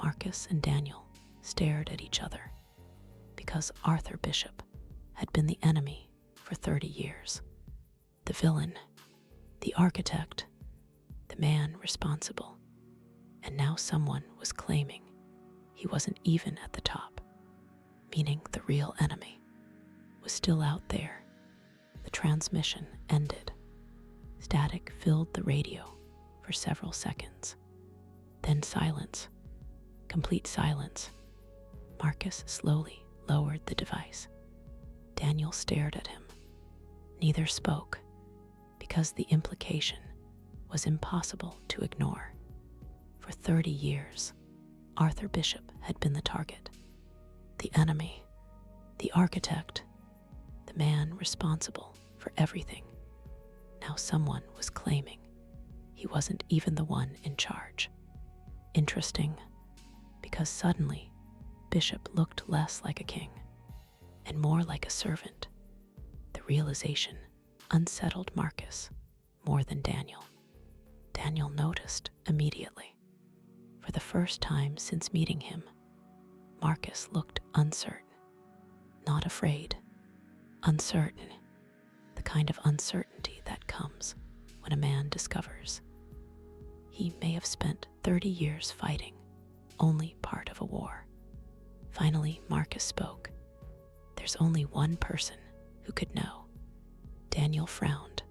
Marcus and Daniel stared at each other, because Arthur Bishop had been the enemy for 30 years. The villain, the architect, the man responsible. And now someone was claiming he wasn't even at the top, meaning the real enemy was still out there. The transmission ended. Static filled the radio for several seconds. Then silence, complete silence. Marcus slowly lowered the device. Daniel stared at him. Neither spoke, because the implication was impossible to ignore. For 30 years, Arthur Bishop had been the target, the enemy, the architect, the man responsible for everything. Now someone was claiming he wasn't even the one in charge. Interesting, because suddenly Bishop looked less like a king and more like a servant. The realization unsettled Marcus more than Daniel. Daniel noticed immediately. For the first time since meeting him, Marcus looked uncertain, not afraid, uncertain, the kind of uncertainty that comes when a man discovers he may have spent 30 years fighting only part of a war. Finally, Marcus spoke. There's only one person who could know. Daniel frowned.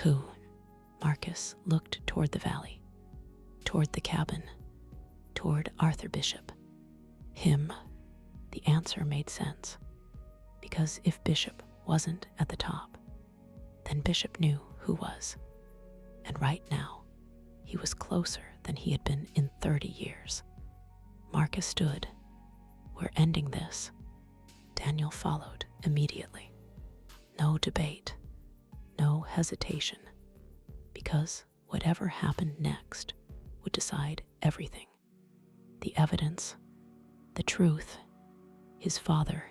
Who? Marcus looked toward the valley, toward the cabin, toward Arthur Bishop. Him. The answer made sense, because if Bishop wasn't at the top, then Bishop knew who was. And right now, he was closer than he had been in 30 years. Marcus stood. We're ending this. Daniel followed immediately. No debate, no hesitation, because whatever happened next would decide everything. The evidence, the truth, his father,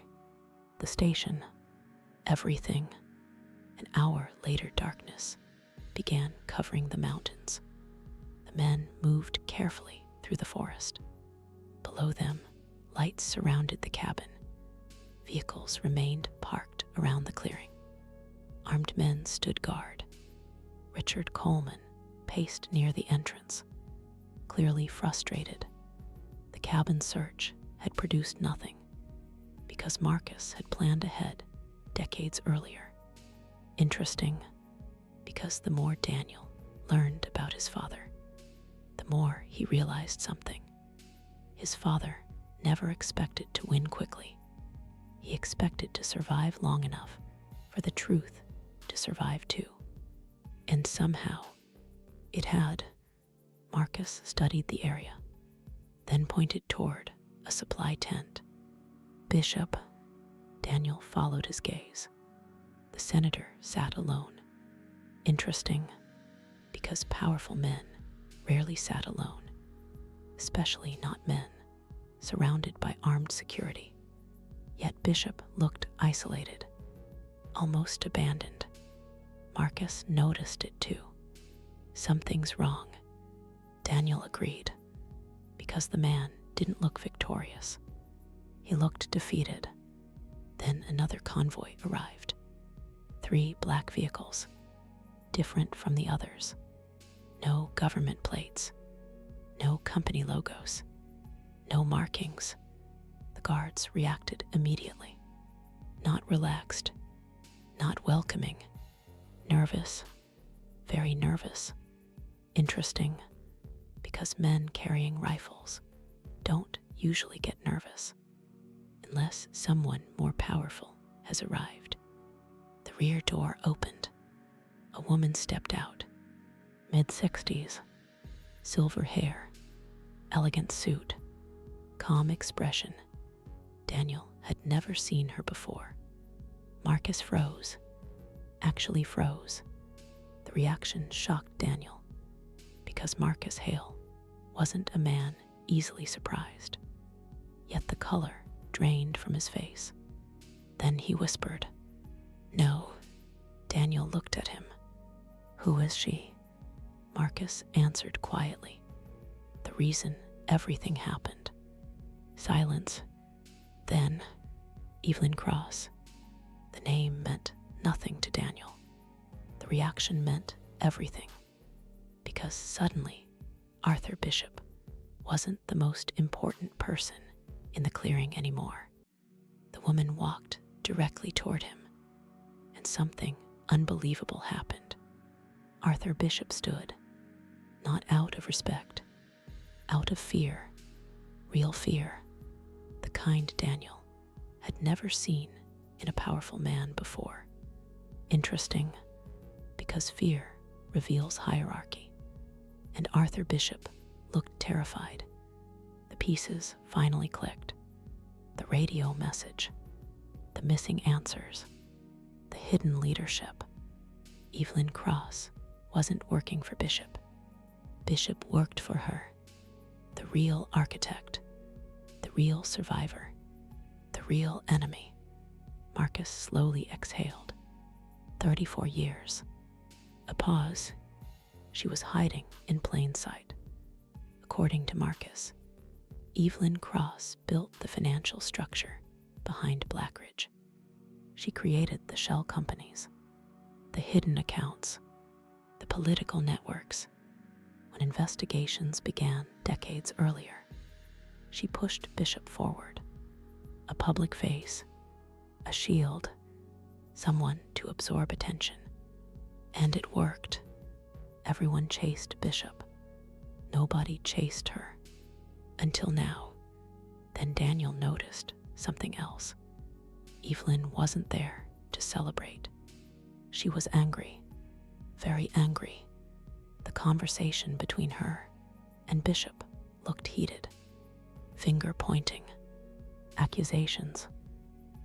the station, everything. An hour later, darkness began covering the mountains. The men moved carefully through the forest. Below them, lights surrounded the cabin. Vehicles remained parked around the clearing. Armed men stood guard. Richard Coleman paced near the entrance, clearly frustrated. The cabin search had produced nothing, because Marcus had planned ahead decades earlier. Interesting, because the more Daniel learned about his father, the more he realized something. His father never expected to win quickly. He expected to survive long enough for the truth to survive too. And somehow, it had. Marcus studied the area, then pointed toward a supply tent. Bishop. Daniel followed his gaze. The senator sat alone. Interesting, because powerful men rarely sat alone, especially not men surrounded by armed security. Yet Bishop looked isolated, almost abandoned. Marcus noticed it too. Something's wrong. Daniel agreed, because the man didn't look victorious. He looked defeated. Then another convoy arrived. 3 black vehicles, different from the others. No government plates, no company logos, no markings. The guards reacted immediately. Not relaxed, not welcoming, nervous, very nervous. Interesting, because men carrying rifles don't usually get nervous unless someone more powerful has arrived. The rear door opened. A woman stepped out, mid-60s, silver hair, elegant suit, calm expression. Daniel had never seen her before. Marcus froze, actually froze. The reaction shocked Daniel, because Marcus Hale wasn't a man easily surprised. Yet the color drained from his face. Then he whispered, "No." Daniel looked at him. "Who is she?" Marcus answered quietly. The reason everything happened. Silence. Then, Evelyn Cross. The name meant nothing to Daniel. The reaction meant everything, because suddenly Arthur Bishop wasn't the most important person in the clearing anymore. The woman walked directly toward him, and something unbelievable happened. Arthur Bishop stood, not out of respect, out of fear, real fear, the kind Daniel had never seen in a powerful man before. Interesting, because fear reveals hierarchy, and Arthur Bishop looked terrified. The pieces finally clicked. The radio message, the missing answers, the hidden leadership. Evelyn Cross wasn't working for Bishop. Bishop worked for her, the real architect, the real survivor, the real enemy. Marcus slowly exhaled. 34 years. A pause. She was hiding in plain sight. According to Marcus, Evelyn Cross built the financial structure behind Blackridge. She created the shell companies, the hidden accounts, the political networks. When investigations began decades earlier, she pushed Bishop forward, a public face, a shield, someone to absorb attention. And it worked. Everyone chased Bishop. Nobody chased her. Until now. Then Daniel noticed something else. Evelyn wasn't there to celebrate. She was angry, very angry. The conversation between her and Bishop looked heated. Finger pointing, accusations,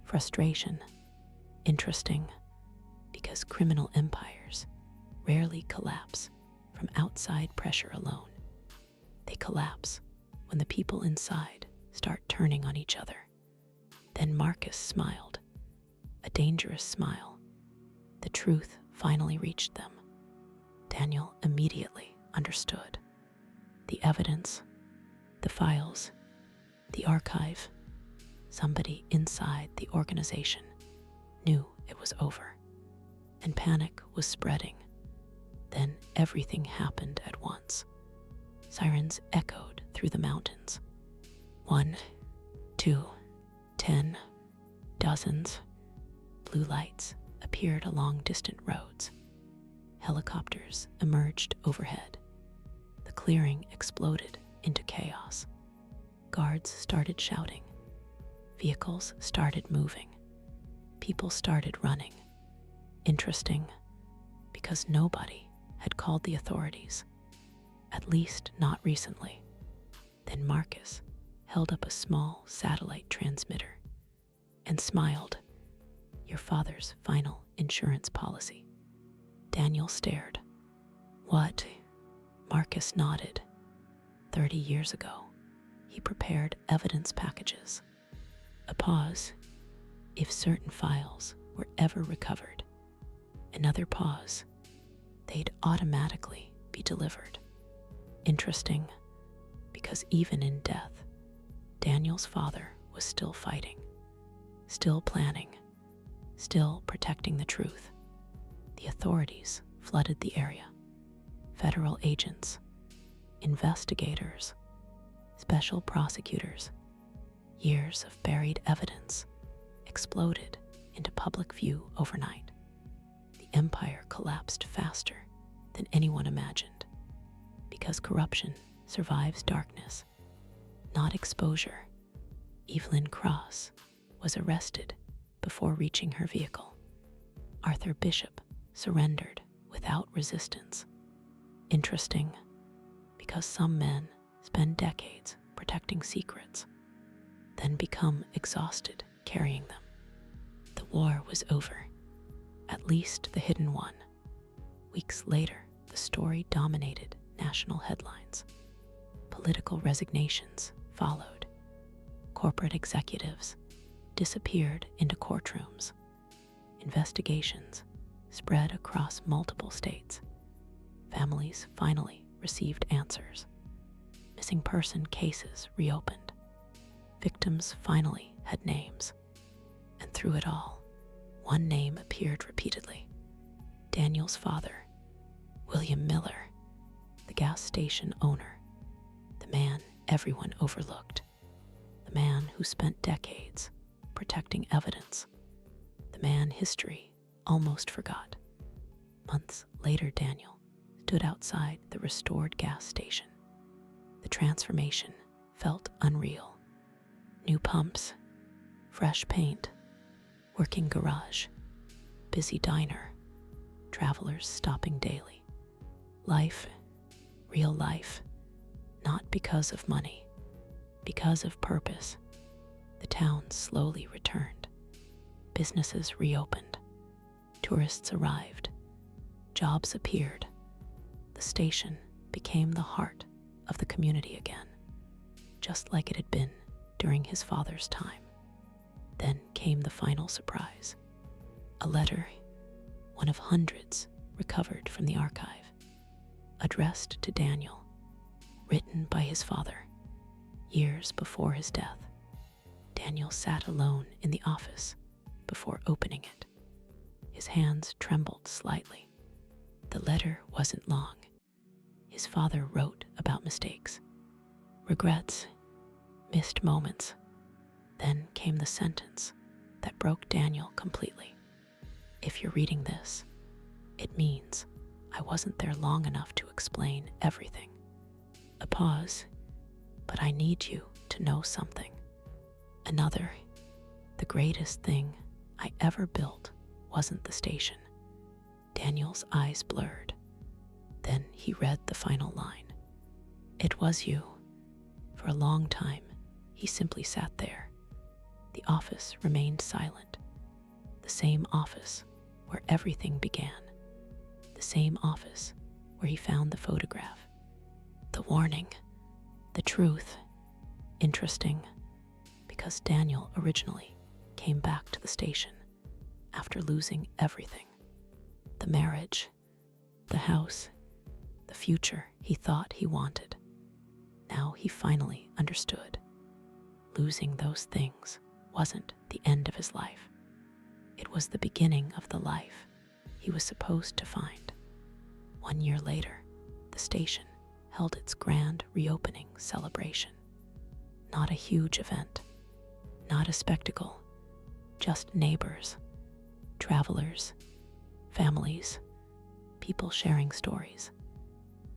frustration. Interesting, because criminal empires rarely collapse from outside pressure alone. They collapse when the people inside start turning on each other. Then Marcus smiled, a dangerous smile. The truth finally reached them. Daniel immediately understood. The evidence, the files, the archive. Somebody inside the organization knew it was over, and panic was spreading. Then everything happened at once. Sirens echoed through the mountains. 1, 2, 10, dozens. Blue lights appeared along distant roads. Helicopters emerged overhead. The clearing exploded into chaos. Guards started shouting. Vehicles started moving. People started running. Interesting, because nobody had called the authorities, at least not recently. Then Marcus held up a small satellite transmitter and smiled. Your father's final insurance policy. Daniel stared. What? Marcus nodded. 30 years ago, he prepared evidence packages. A pause. If certain files were ever recovered. Another pause. They'd automatically be delivered. Interesting, because even in death, Daniel's father was still fighting, still planning, still protecting the truth. The authorities flooded the area. Federal agents, investigators, special prosecutors. Years of buried evidence exploded into public view overnight. The empire collapsed faster than anyone imagined, because corruption survives darkness, not exposure. Evelyn Cross was arrested before reaching her vehicle. Arthur Bishop surrendered without resistance. Interesting, because some men spend decades protecting secrets, then become exhausted carrying them. The war was over, at least the hidden one. Weeks later, the story dominated national headlines. Political resignations followed. Corporate executives disappeared into courtrooms. Investigations spread across multiple states. Families finally received answers. Missing person cases reopened. Victims finally had names. And through it all, one name appeared repeatedly. Daniel's father. William Miller, the gas station owner, the man everyone overlooked, the man who spent decades protecting evidence, the man history almost forgot. Months later, Daniel stood outside the restored gas station. The transformation felt unreal. New pumps, fresh paint, working garage, busy diner, travelers stopping daily. Life, real life, not because of money, because of purpose. The town slowly returned. Businesses reopened. Tourists arrived. Jobs appeared. The station became the heart of the community again, just like it had been during his father's time. Then came the final surprise. A letter, one of hundreds recovered from the archive, addressed to Daniel, written by his father, years before his death. Daniel sat alone in the office before opening it. His hands trembled slightly. The letter wasn't long. His father wrote about mistakes, regrets, missed moments. Then came the sentence that broke Daniel completely. If you're reading this, it means I wasn't there long enough to explain everything. A pause, but I need you to know something. Another, the greatest thing I ever built wasn't the station. Daniel's eyes blurred. Then he read the final line. It was you. For a long time, he simply sat there. The office remained silent. The same office where everything began. The same office where he found the photograph. The warning, the truth. Interesting, because Daniel originally came back to the station after losing everything. The marriage, the house, the future he thought he wanted. Now he finally understood. Losing those things wasn't the end of his life. It was the beginning of the life he was supposed to find. 1 year later, the station held its grand reopening celebration. Not a huge event, not a spectacle, just neighbors, travelers, families, people sharing stories.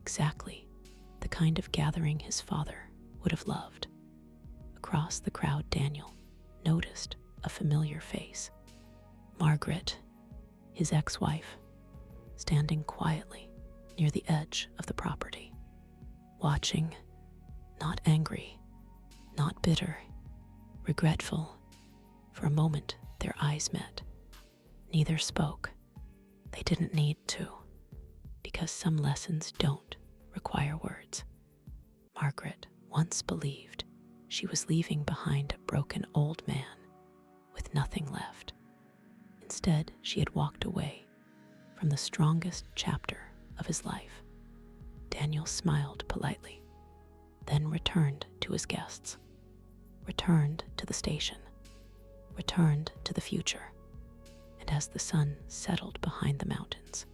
Exactly the kind of gathering his father would have loved. Across the crowd, Daniel noticed a familiar face. Margaret, his ex-wife, standing quietly near the edge of the property, watching, not angry, not bitter, regretful. For a moment, their eyes met. Neither spoke. They didn't need to, because some lessons don't require words. Margaret once believed she was leaving behind a broken old man with nothing left. Instead, she had walked away from the strongest chapter of his life. Daniel smiled politely, then returned to his guests, returned to the station, returned to the future. And as the sun settled behind the mountains,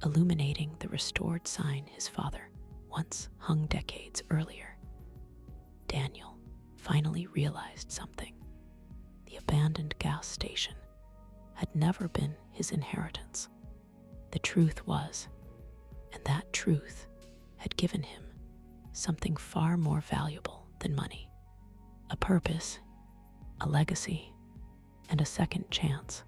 illuminating the restored sign his father once hung decades earlier, Daniel finally realized something. The abandoned gas station had never been his inheritance. The truth was, and that truth had given him something far more valuable than money: a purpose, a legacy, and a second chance.